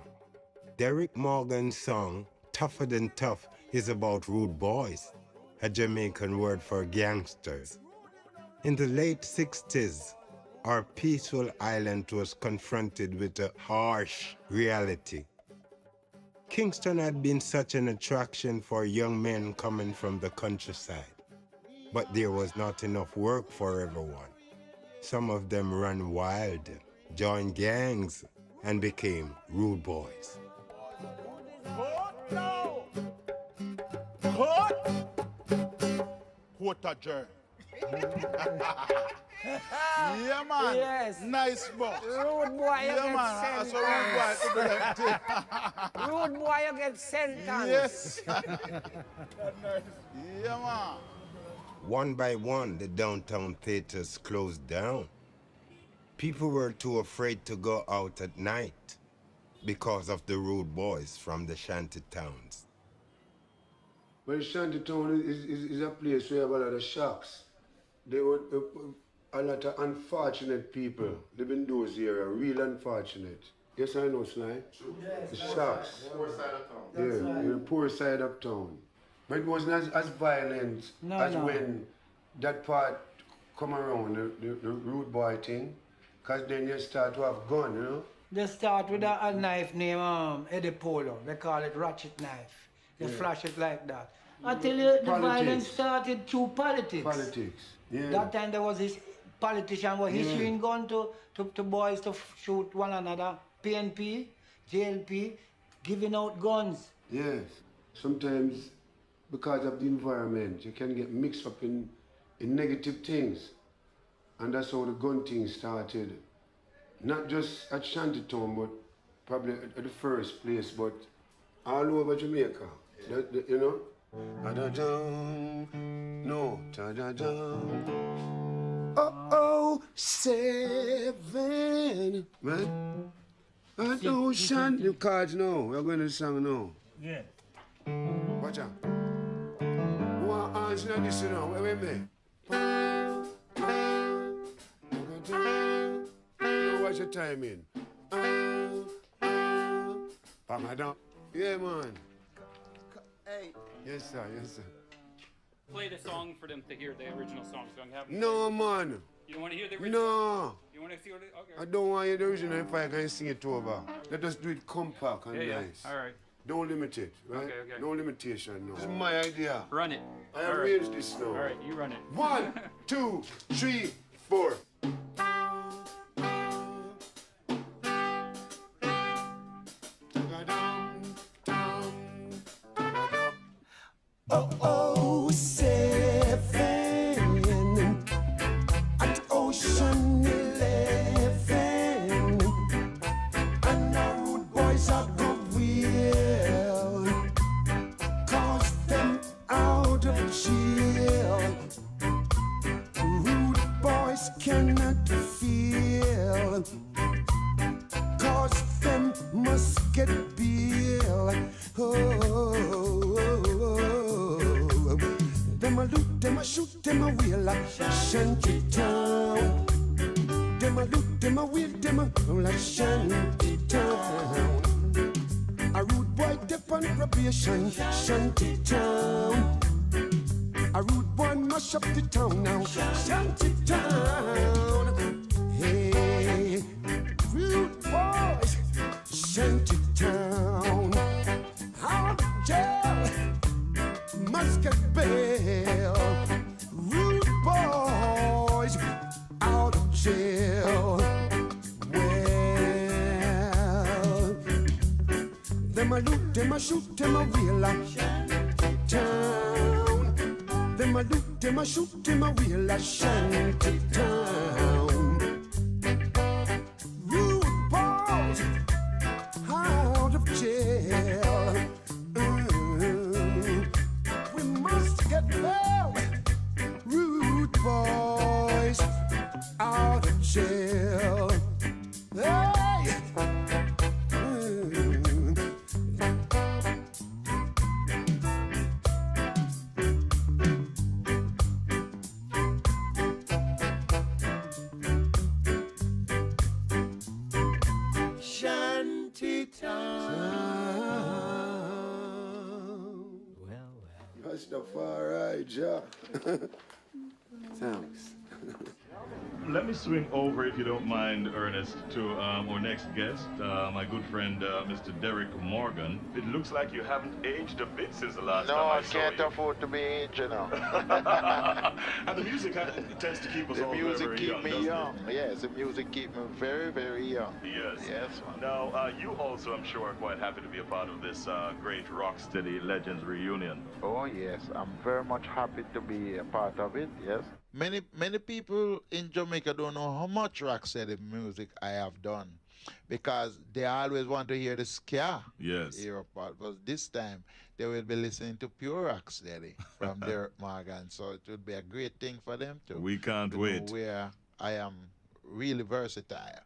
E: Derek Morgan's song, Tougher Than Tough, is about rude boys, a Jamaican word for gangsters. In the late 60s, our peaceful island was confronted with a harsh reality. Kingston had been such an attraction for young men coming from the countryside, but there was not enough work for everyone. Some of them ran wild, joined gangs, and became rude boys.
O: Court now! Court! Court adjourned. Yeah, man.
S: Yes.
O: Nice box.
S: Rude boy, you
O: yeah,
S: get
O: man.
S: sentenced.
O: So
S: Rude boy, you get sentenced.
O: Yes. Yeah, man.
E: One by one, the downtown theaters closed down. People were too afraid to go out at night because of the rude boys from the shanty towns.
C: Well, Shantytown is a place where you have a lot of shacks. There were a lot of unfortunate people living in those areas, real unfortunate. Yes, I know, Sly.
B: Yes,
C: the shacks.
B: Poor side of town.
C: Yeah,
B: Right.
C: the poor side of town. But it wasn't as violent as when that part come around, the rude boy thing. Because then you start to have gun, you know?
I: They start with a knife named Eddie Polo. They call it ratchet knife. They flash it like that. I tell you, the violence started through politics.
C: Politics, yeah.
I: That time there was this politician was issuing gun to boys to shoot one another. PNP, JLP, giving out guns.
C: Yes. Sometimes, because of the environment, you can get mixed up in negative things. And that's how the gun thing started. Not just at Shantytown, but probably at the first place, but all over Jamaica. You know? No. Oh, 7. Right? An ocean. You cards now. We're going to sing now.
J: Yeah.
C: Watch out. Who are answering this now? Wait. You watch your timing. Yeah, man.
J: Hey.
C: Yes, sir.
Q: Play the song for them to hear the original song. So I'm having.
C: No, man.
Q: You don't want to hear the original?
C: No.
Q: You want to see what it? Okay.
C: I don't want to hear the original if I can sing it over. Let us do it compact and nice.
Q: All right.
C: Don't limit it, right?
Q: Okay.
C: No limitation, no. This is my idea.
Q: Run it.
C: I arrange this now.
Q: All right, you run it.
C: 1, 2, 3, 4.
A: Oh, 7 at Ocean 11, and our rude boys are go will cause them out of jail. Rude boys cannot feel, cause them must get bail. Them a loot, them a shoot, them a wheel, shanty town. Them a loot, them a wheel, them a shanty town. A rude boy dip on probation, shanty town. A rude boy mash up the town now, shanty town. Hey, rude boys, shanty town. Out of jail, must get bail. Rude boys, out of jail. Well, them a loot, them a shoot, them a wheel town. Them a loot, them a shoot, them a wheel shanty town. Rude boys, out of jail. We must get bail. Rude boys, out of jail. Hey. Shanty town.
C: Rastafari, Jah. Thanks.
N: Let me swing over, if you don't mind, Ernest, to our next guest, my good friend, Mr. Derek Morgan. It looks like you haven't aged a bit since the last time I saw you.
H: No, I can't afford to be aged, you know.
N: And the music tends to keep us all
H: The music
N: very
H: keep
N: young,
H: me
N: doesn't
H: young. Yes, the music keep me very, very young.
N: Yes.
H: Yes, man.
N: Now, you also, I'm sure, are quite happy to be a part of this great Rocksteady Legends reunion.
H: Oh, yes. I'm very much happy to be a part of it, yes. Many people in Jamaica don't know how much Rocksteady music I have done, because they always want to hear the ska era part. But this time, they will be listening to pure Rocksteady from Derek Morgan. So it would be a great thing for them to.
N: We can't wait.
H: Know where I am really versatile.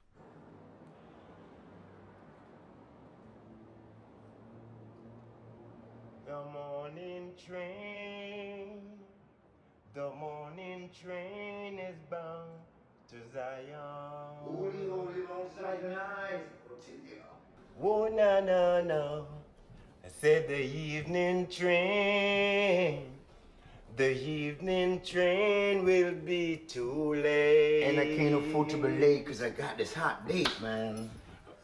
J: The morning train, the morning train is bound to Zion. Oh, no. I said the evening train will be too late.
W: And I can't afford to be late because I got this hot date, man.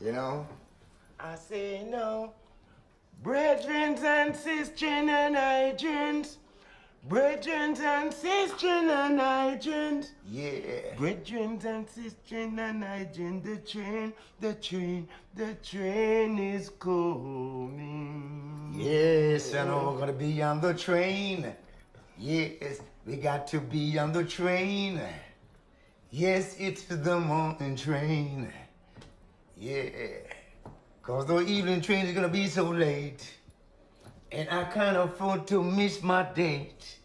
W: You know?
J: I say no. Brethren and sisters and hydrants. Brethren and sisters and hydrants.
W: Yeah.
J: Brethren and sisters and hydrants. The train is coming.
W: Yes, I know we're gonna be on the train. Yes, we got to be on the train. Yes, it's the morning train. Yeah. Cause the evening train is gonna be so late. And I can't afford to miss my date.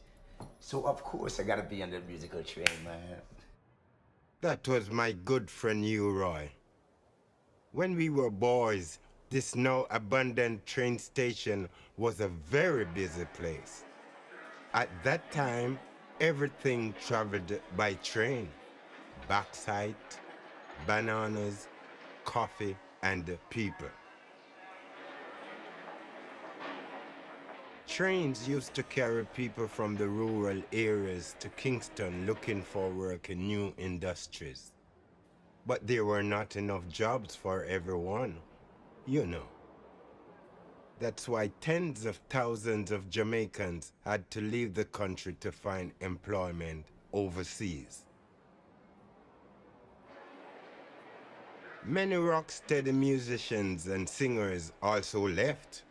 W: So of course I gotta be on the musical train, man.
E: That was my good friend Roy. When we were boys, this now abandoned train station was a very busy place. At that time, everything traveled by train. Bauxite, bananas, coffee, and people. Trains used to carry people from the rural areas to Kingston looking for work in new industries. But there were not enough jobs for everyone, you know. That's why tens of thousands of Jamaicans had to leave the country to find employment overseas. Many Rocksteady musicians and singers also left.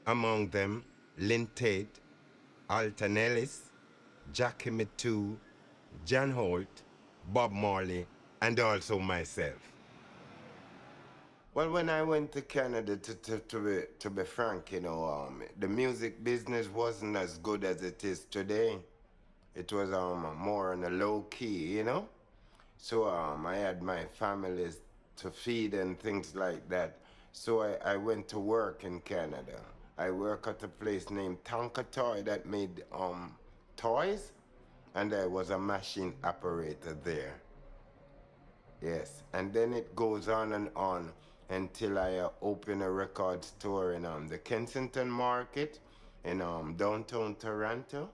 E: Among them, Lynn Tate, Alton Ellis, Jackie Mittoo, John Holt, Bob Marley, and also myself. Well, when I went to Canada, to be frank, you know, the music business wasn't as good as it is today. It was more on a low key, you know? So I had my families to feed and things like that. So I went to work in Canada. I work at a place named Tonka Toy that made toys, and I was a machine operator there. Yes, and then it goes on and on until I open a record store in the Kensington Market in downtown Toronto,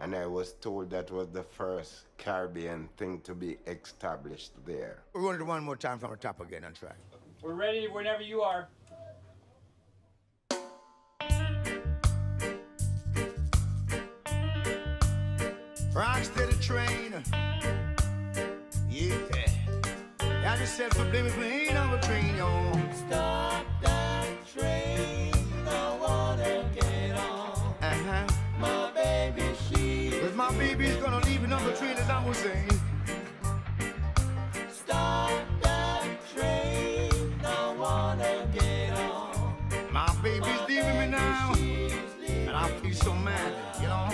E: and I was told that was the first Caribbean thing to be established there.
W: We're going to do one more time from the top again and try.
Q: We're ready whenever you are.
W: Rocksteady train. Yeah. Got yourself a blimey plane on the train, y'all.
A: Stop that train, I wanna get on. My baby,
W: Cause my baby's gonna leave another train, as I was saying.
A: Stop that train, I wanna get on.
W: My baby's leaving me now, and I feel so mad, you know.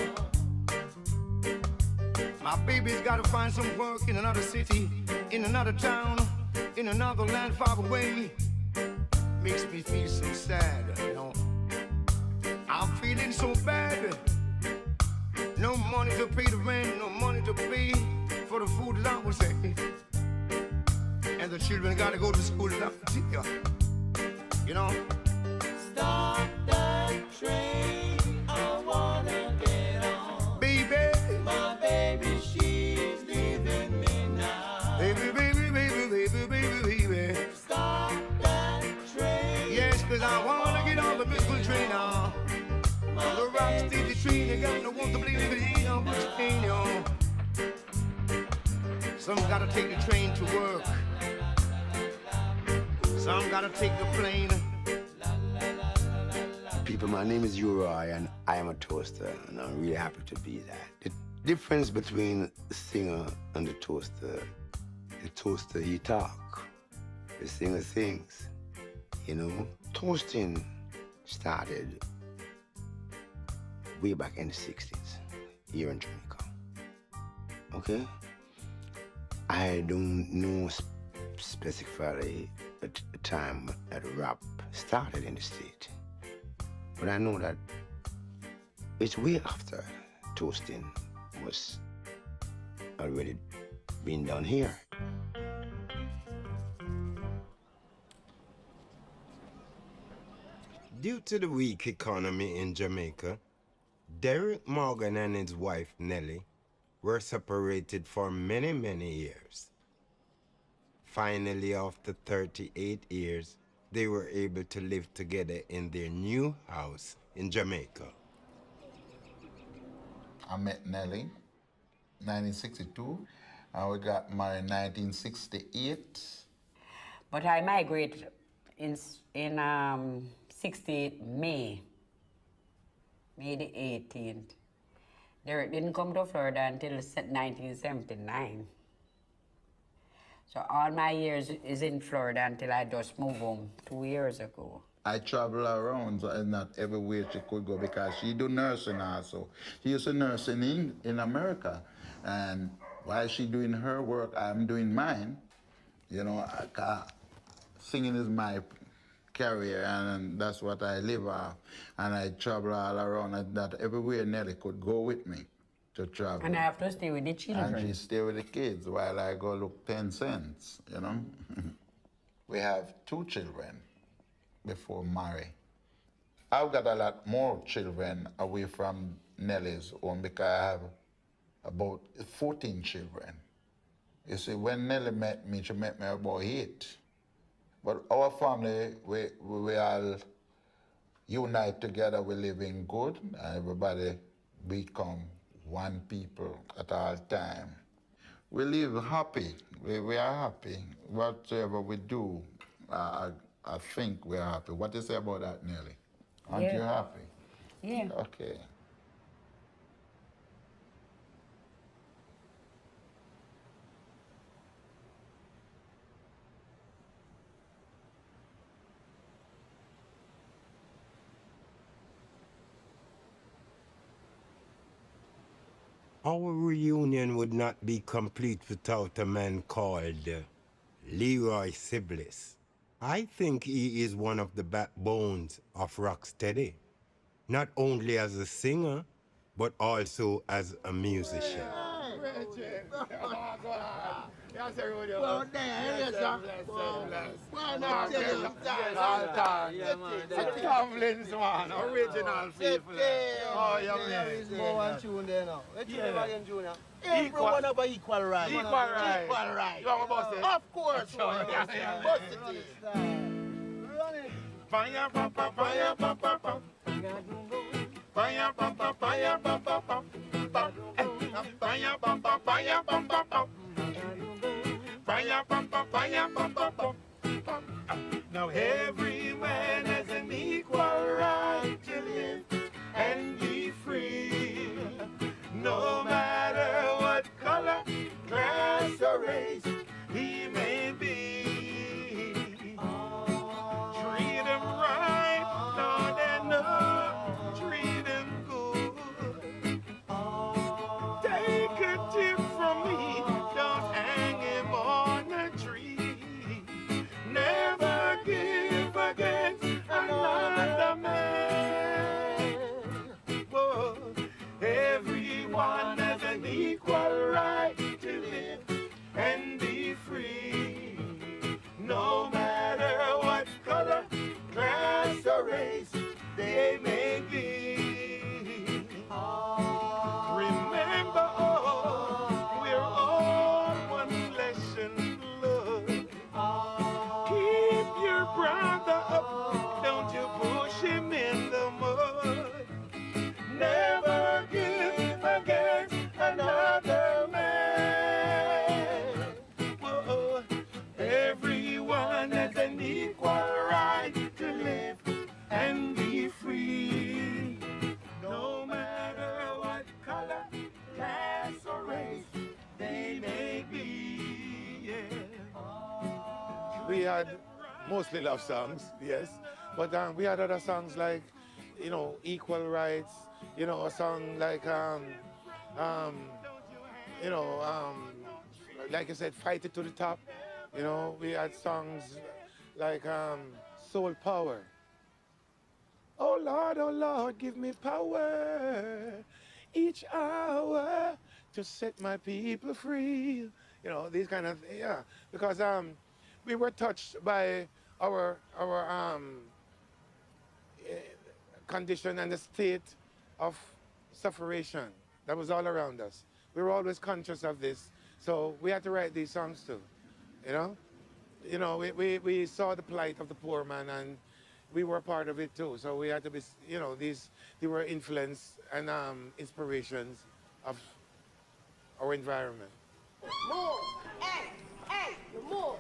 W: My baby's gotta find some work in another city, in another town, in another land far away. Makes me feel so sad, you know. I'm feeling so bad. No money to pay the rent, no money to pay for the food that I was saying. And the children gotta go to school that you know.
A: Stop that train, I wanna get on.
W: Baby,
A: my baby, she's leaving me now.
W: Baby, baby, baby, baby, baby, baby.
A: Stop that train.
W: Yes, cause I wanna get on the musical train now. On the Rocksteady train, you got no one to believe it ain't on the train, yo. Some gotta take the train to work. Some gotta take the plane.
S: People, my name is Roy, and I am a toaster, and I'm really happy to be that. The difference between the singer and the toaster, he talk, the singer sings, you know. Toasting started way back in the 60s, here in Jamaica, okay? I don't know specifically the time that rap started in the state, but I know that it's way after toasting was already being done here.
E: Due to the weak economy in Jamaica, Derek Morgan and his wife Nellie were separated for many, many years. Finally, after 38 years, they were able to live together in their new house in Jamaica.
H: I met Nellie 1962, and we got married in 1968.
V: But I migrated in 68 May the 18th. Derek didn't come to Florida until 1979. So all my years is in Florida until I just moved home 2 years ago.
H: I travel around and not everywhere she could go because she do nursing also. She used to nursing in America. And while she doing her work, I'm doing mine. You know, singing is my career, and that's what I live off. And I travel all around, and that everywhere Nelly could go with me to travel.
V: And I have to stay with the children.
H: And she stay with the kids while I go look 10 cents, you know. We have 2 children before marry. I've got a lot more children away from Nelly's home because I have about 14 children. You see, when Nelly met me, she met me about 8. But our family, we all unite together, we live in good, and everybody become one people at all time. We live happy, we are happy. Whatever we do, I think we're happy. What do you say about that, Nelly? Aren't you happy?
V: Yeah.
H: Okay.
E: Our reunion would not be complete without a man called Leroy Siblis. I think he is one of the backbones of Rocksteady, not only as a singer, but also as a musician.
D: Well, there, yes, sir. Why not tell you that?
L: Tomlin's one, original people. Oh, yeah, man.
P: There is more one tune there now. Let's tune
L: Yeah.
P: again, Junior. Everyone have an equal right.
L: Equal right.
P: Equal right.
L: You want to bust it?
P: Of course.
L: Yeah, yeah.
P: Bust it. Run it.
L: Fire, papa, fire, papa, papa. Fire, papa, fire, papa, papa. Fire, papa, fire, papa, papa. Fire, papa, fire, papa, papa. Now every man has an equal right to live and be free, no matter what color, class, or race he may be. Treat him right, Lord, and treat him good. Take a tip from me, don't hang him on a tree. Never give against another man. Whoa. Everyone has an equal right to live and be free, no matter what color, class, or race they may be. Remember, we're all one flesh and blood. Keep your brother up, don't you push him in the mud. Never give against another man. Whoa. Everyone has an equal right to live and be free, no matter what color, class, or race they may be. Yeah.
M: We had mostly love songs, yes, but we had other songs like, you know, equal rights, you know, a song like, you know, like I said, fight it to the top. You know, we had songs like Soul Power. Oh Lord, give me power each hour to set my people free. You know, these kind of, yeah, because we were touched by our condition and the state of sufferation that was all around us. We were always conscious of this, so we had to write these songs too. You know, we saw the plight of the poor man, and we were part of it too. So we had to be, you know, they were influence and inspirations of our environment.
D: Move. Hey, hey, move.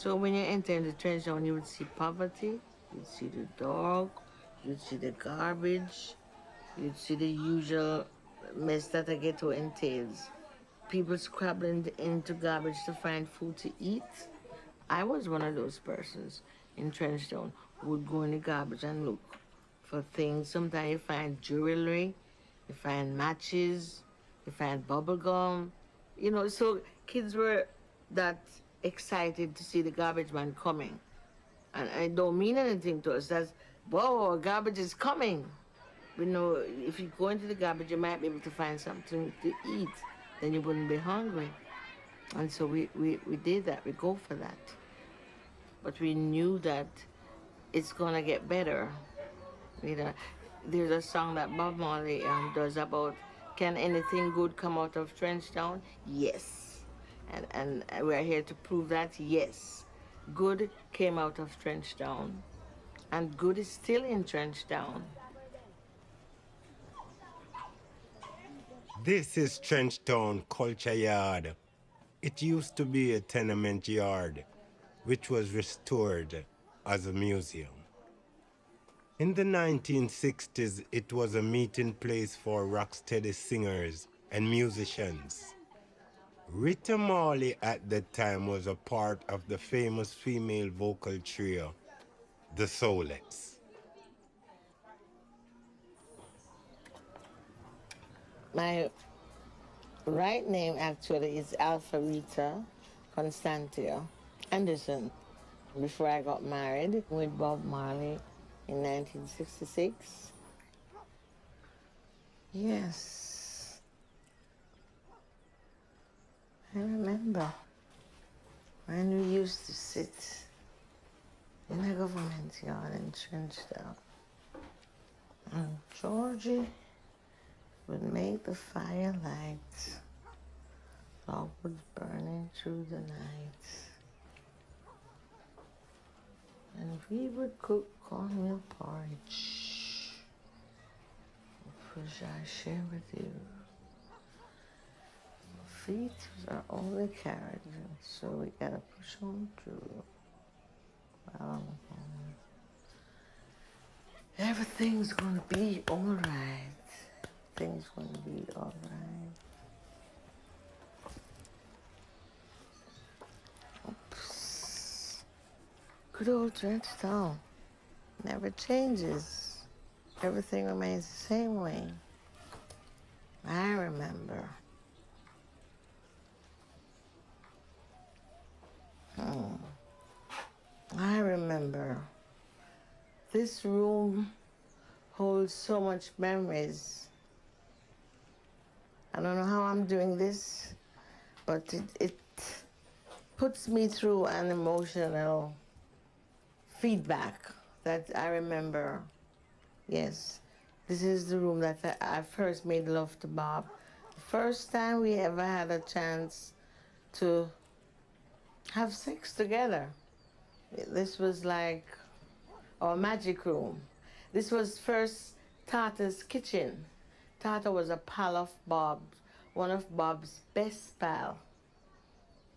F: So when you enter in the trench town, you would see poverty, you'd see the dog, you'd see the garbage, you'd see the usual mess that a ghetto entails. People scrabbling into garbage to find food to eat. I was one of those persons in Trenchtown who would go in the garbage and look for things. Sometimes you find jewelry, you find matches, you find bubble gum. You know, so kids were that excited to see the garbage man coming. And it don't mean anything to us. That's, whoa, garbage is coming. You know, if you go into the garbage, you might be able to find something to eat. Then you wouldn't be hungry. And so we did that, we go for that. But we knew that it's gonna get better. You know, there's a song that Bob Marley does about, can anything good come out of Trenchtown? Yes. And we're here to prove that, yes. Good came out of Trenchtown, and good is still in Trenchtown.
E: This is Trenchtown Culture Yard. It used to be a tenement yard, which was restored as a museum. In the 1960s, it was a meeting place for Rocksteady singers and musicians. Rita Marley at that time was a part of the famous female vocal trio, the Soulettes.
F: My right name actually is Alpharita Constantia Anderson. Before I got married with Bob Marley in 1966. Yes. I remember when we used to sit in a government yard in Trenchtown. And Georgie would make the firelight. Log was burning through the night. And we would cook cornmeal porridge, which I share with you. Feet was our only carriage, so we gotta push on through. Everything's gonna be all right. Everything's gonna be all right. Oops. Good old Trenchtown never changes. Everything remains the same way. I remember. I remember. This room holds so much memories. I don't know how I'm doing this, but it puts me through an emotional feedback that I remember. Yes, this is the room that I first made love to Bob. The first time we ever had a chance to have sex together. This was like our magic room. This was first Tata's kitchen. Tata was a pal of Bob's, one of Bob's best pal.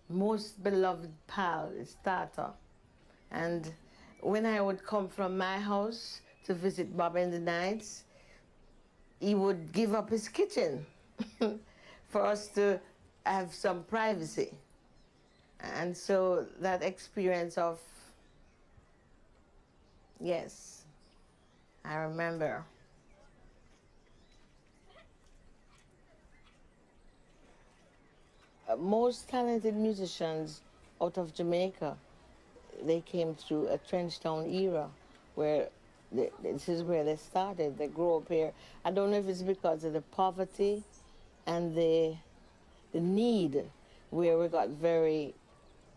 F: Most beloved pal is Tata. And when I would come from my house to visit Bob in the nights, he would give up his kitchen for us to have some privacy. And so that experience of, yes, I remember. Most talented musicians out of Jamaica, they came through a Trenchtown era where this is where they started. They grew up here. I don't know if it's because of the poverty and the need, where we got very,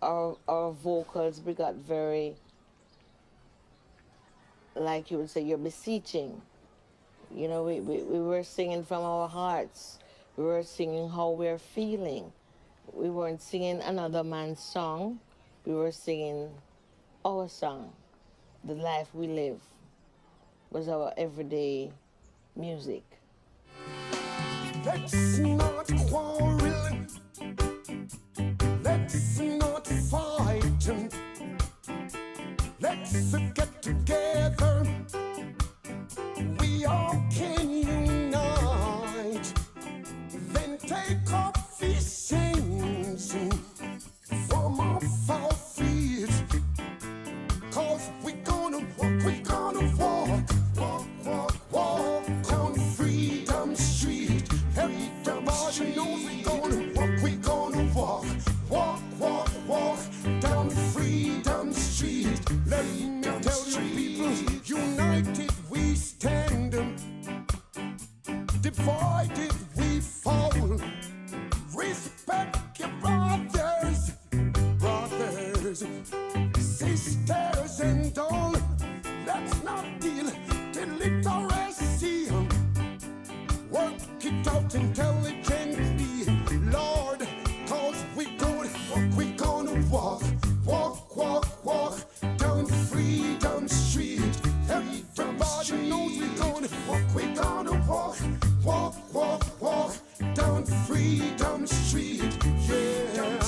F: our vocals, we got very, like you would say, you're beseeching. You know, we were singing from our hearts. We were singing how we're feeling. We weren't singing another man's song. We were singing our song. The life we live was our everyday music.
A: Let's not quarrel. Let's not fight. let's get together. We all can unite. Then take off these chains from off our feet. 'Cause we're gonna walk down Freedom Street. Everybody knows we're gonna walk down Freedom Street. Let me tell you people, united we stand, divided we fall. Respect your brothers, sisters and all. Let's not deal illiteracy. Work it out intelligently, Lord, 'cause we're gonna walk down Freedom Street. Everybody knows we're gonna walk down Freedom Street. Yeah,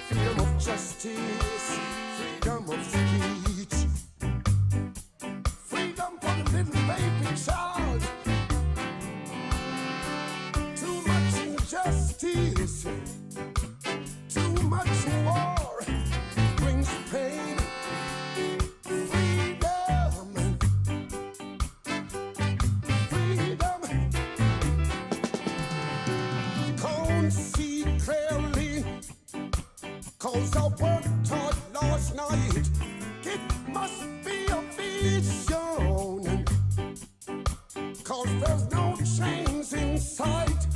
A: freedom of justice, freedom of speech, freedom for the little baby child. Too much injustice, too much war brings pain. Freedom. Can't see clearly, 'cause I worked hard last night. It must be a vision, 'cause there's no chains in sight.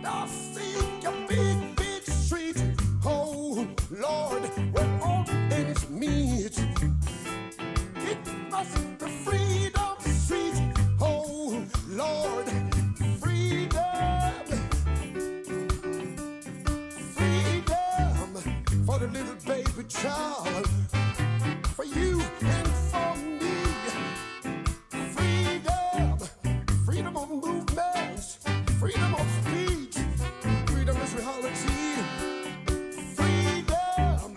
A: I see a big street, oh Lord, where all ends meet. It must be Freedom Street, oh Lord, freedom for the little baby child, for you and for me. Freedom of movement, freedom of speech, freedom is reality. Freedom,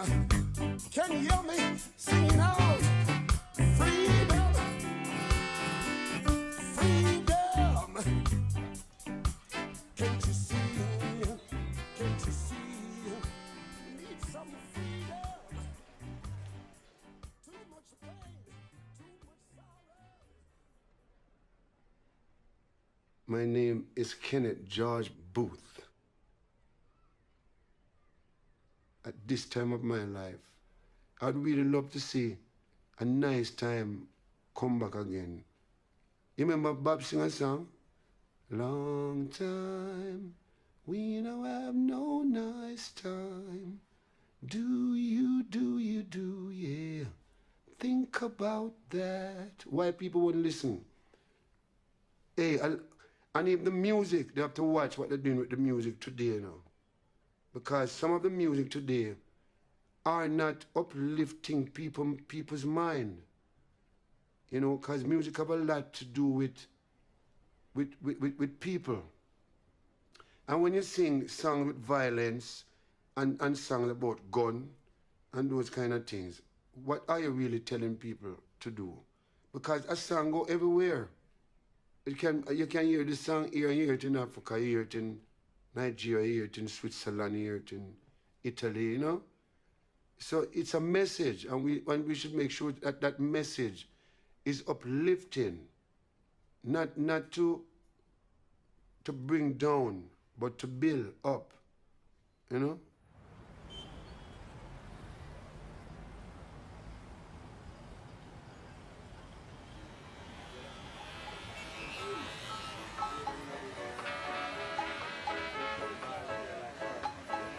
A: can you hear me singing out? Freedom. Can't you see? Can't you see? Need some freedom. Too much pain, too much sorrow.
C: My name is Kenneth George Booth. At this time of my life, I'd really love to see a nice time come back again. You remember Bob sing a song? Long time, we don't have no nice time. Do you, yeah. Think about that. Why people wouldn't listen? Hey, and even the music, they have to watch what they're doing with the music today now. Because some of the music today are not uplifting people's mind. You know, because music have a lot to do with people. And when you sing songs with violence and songs about gun and those kind of things, what are you really telling people to do? Because a song go everywhere. You can hear the song here, and hear it in Africa, hear it in Nigeria, hear it in Switzerland, hear it in Italy, you know? So it's a message, and we should make sure that that message is uplifting, not to bring down, but to build up, you know?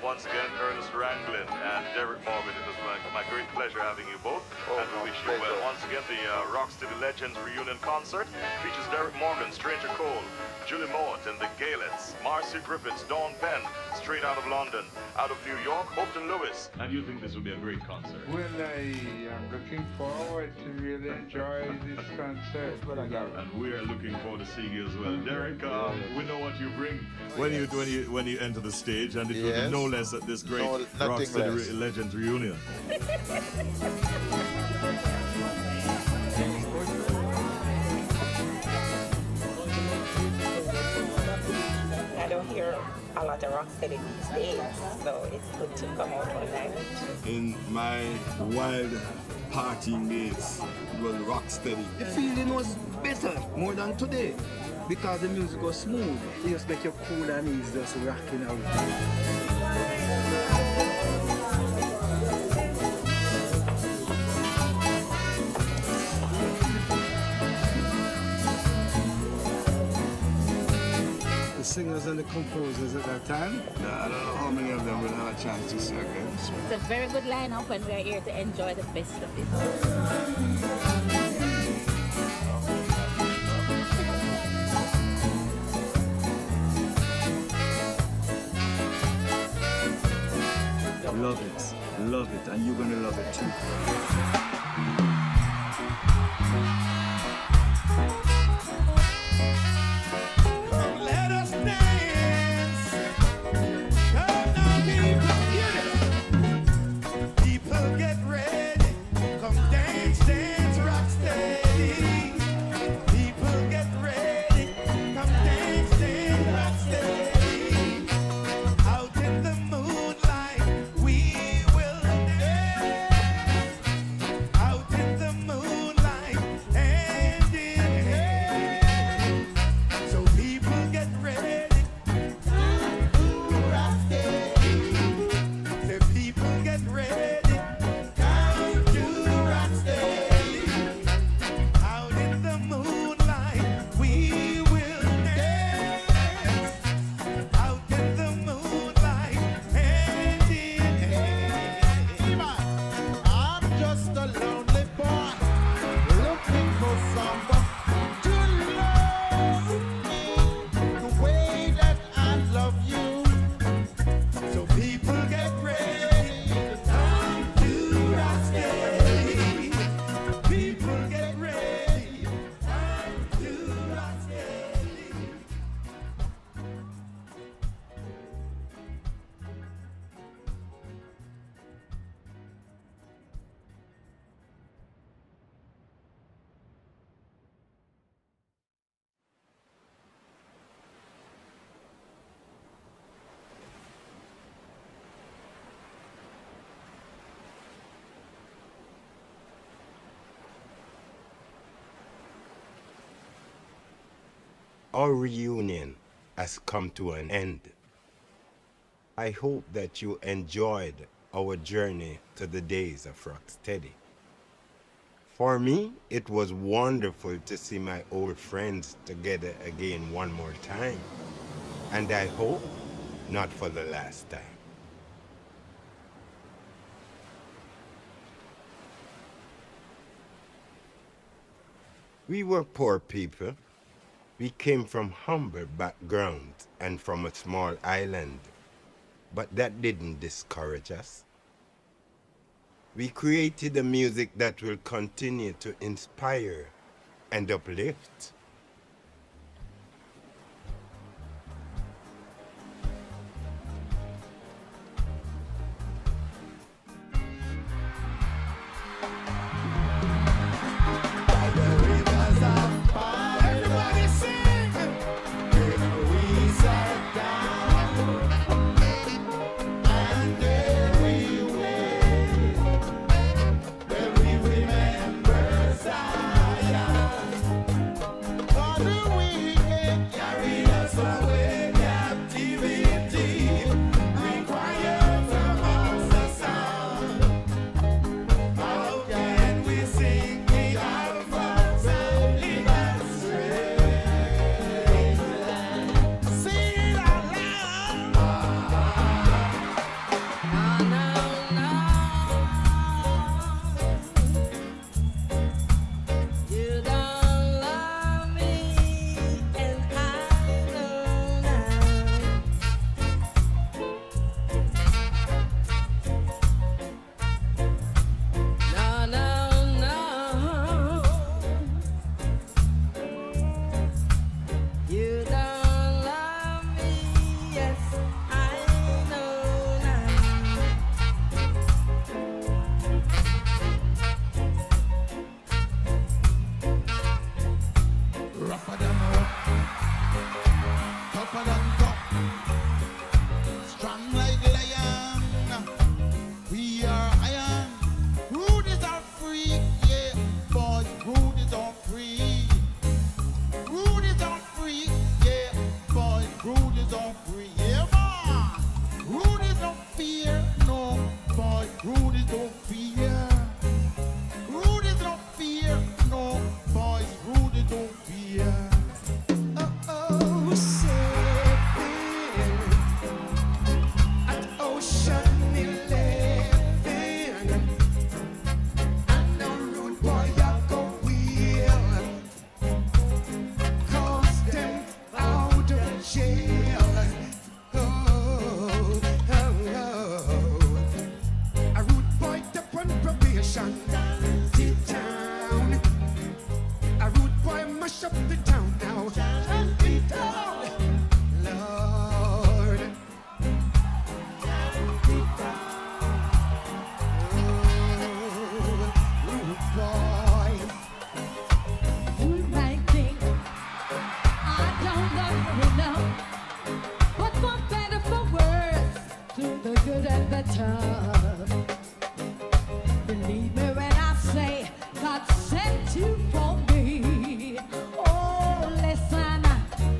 N: Once again, Ernest Ranglin and Derek Morgan. It was my great pleasure having you both. And we wish you well. Once again, the Rocksteady Legends Reunion Concert features Derek Morgan, Stranger Cole, Julie Mort and the Galets, Marcy Griffiths, Dawn Penn, straight out of London, out of New York, Hopton Lewis. And you think this will be a great concert?
G: Well, I am looking forward to really enjoy this concert.
N: And we are looking forward to seeing you as well. Derek, we know what you bring when you enter the stage, and it will be no less at this great Rocksteady Legends reunion.
K: I don't hear a lot of Rocksteady these days, so it's good to come out one night.
R: In my wild partying days, it was Rocksteady.
T: The feeling was better, more than today, because the music was smooth. It just make you cool and easy, just rocking out. The singers and the composers at that time, I don't know how many of them will have a chance to sing again.
X: It's a very good lineup, and we're here to enjoy the best of it.
T: Love it, and you're gonna love it too.
E: Our reunion has come to an end. I hope that you enjoyed our journey to the days of Rocksteady. For me, it was wonderful to see my old friends together again one more time. And I hope not for the last time. We were poor people. We came from humble backgrounds and from a small island, but that didn't discourage us. We created a music that will continue to inspire and uplift.
A: done it down. A rude boy mash up the town now. Shut it down, Lord. Rude boy.
B: You might think I don't love you enough, but for better, for worse, to the good and the tough. Believe me when I say God sent you for me. Oh, listen,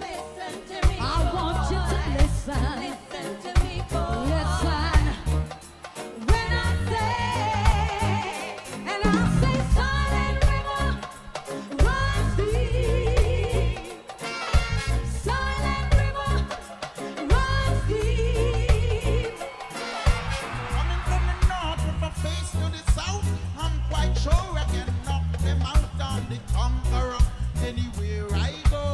B: listen to me. I want you to listen. Listen to me, boy. Listen. When I say, and I say, silent river, run deep. Silent river, run deep.
H: Coming from the north with a face to the south, I'm quite sure I can knock them out on the conqueror anywhere I go.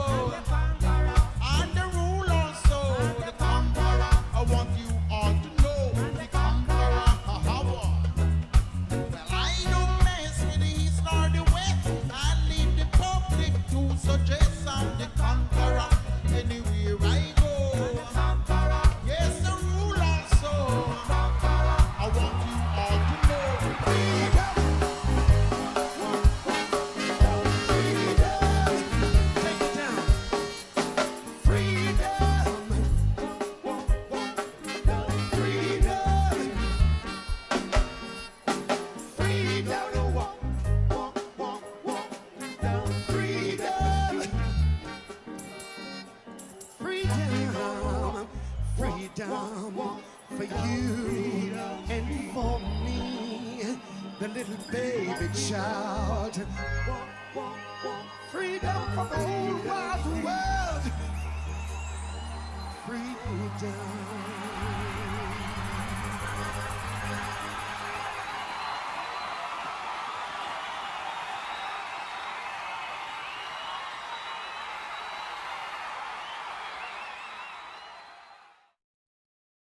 H: And the rule also, the conqueror. I want you all to know the conqueror. Well, I don't mess with the east nor the west. I leave the public to suggest I'm the conqueror anywhere I go. Yes, the rule also. I want you all to know freedom.
A: Take it down. Freedom. Freedom. Freedom. Walk, walk, walk, walk down. Freedom. Freedom. Freedom for you and for me, the little baby child. Freedom for the whole wide world. Freedom.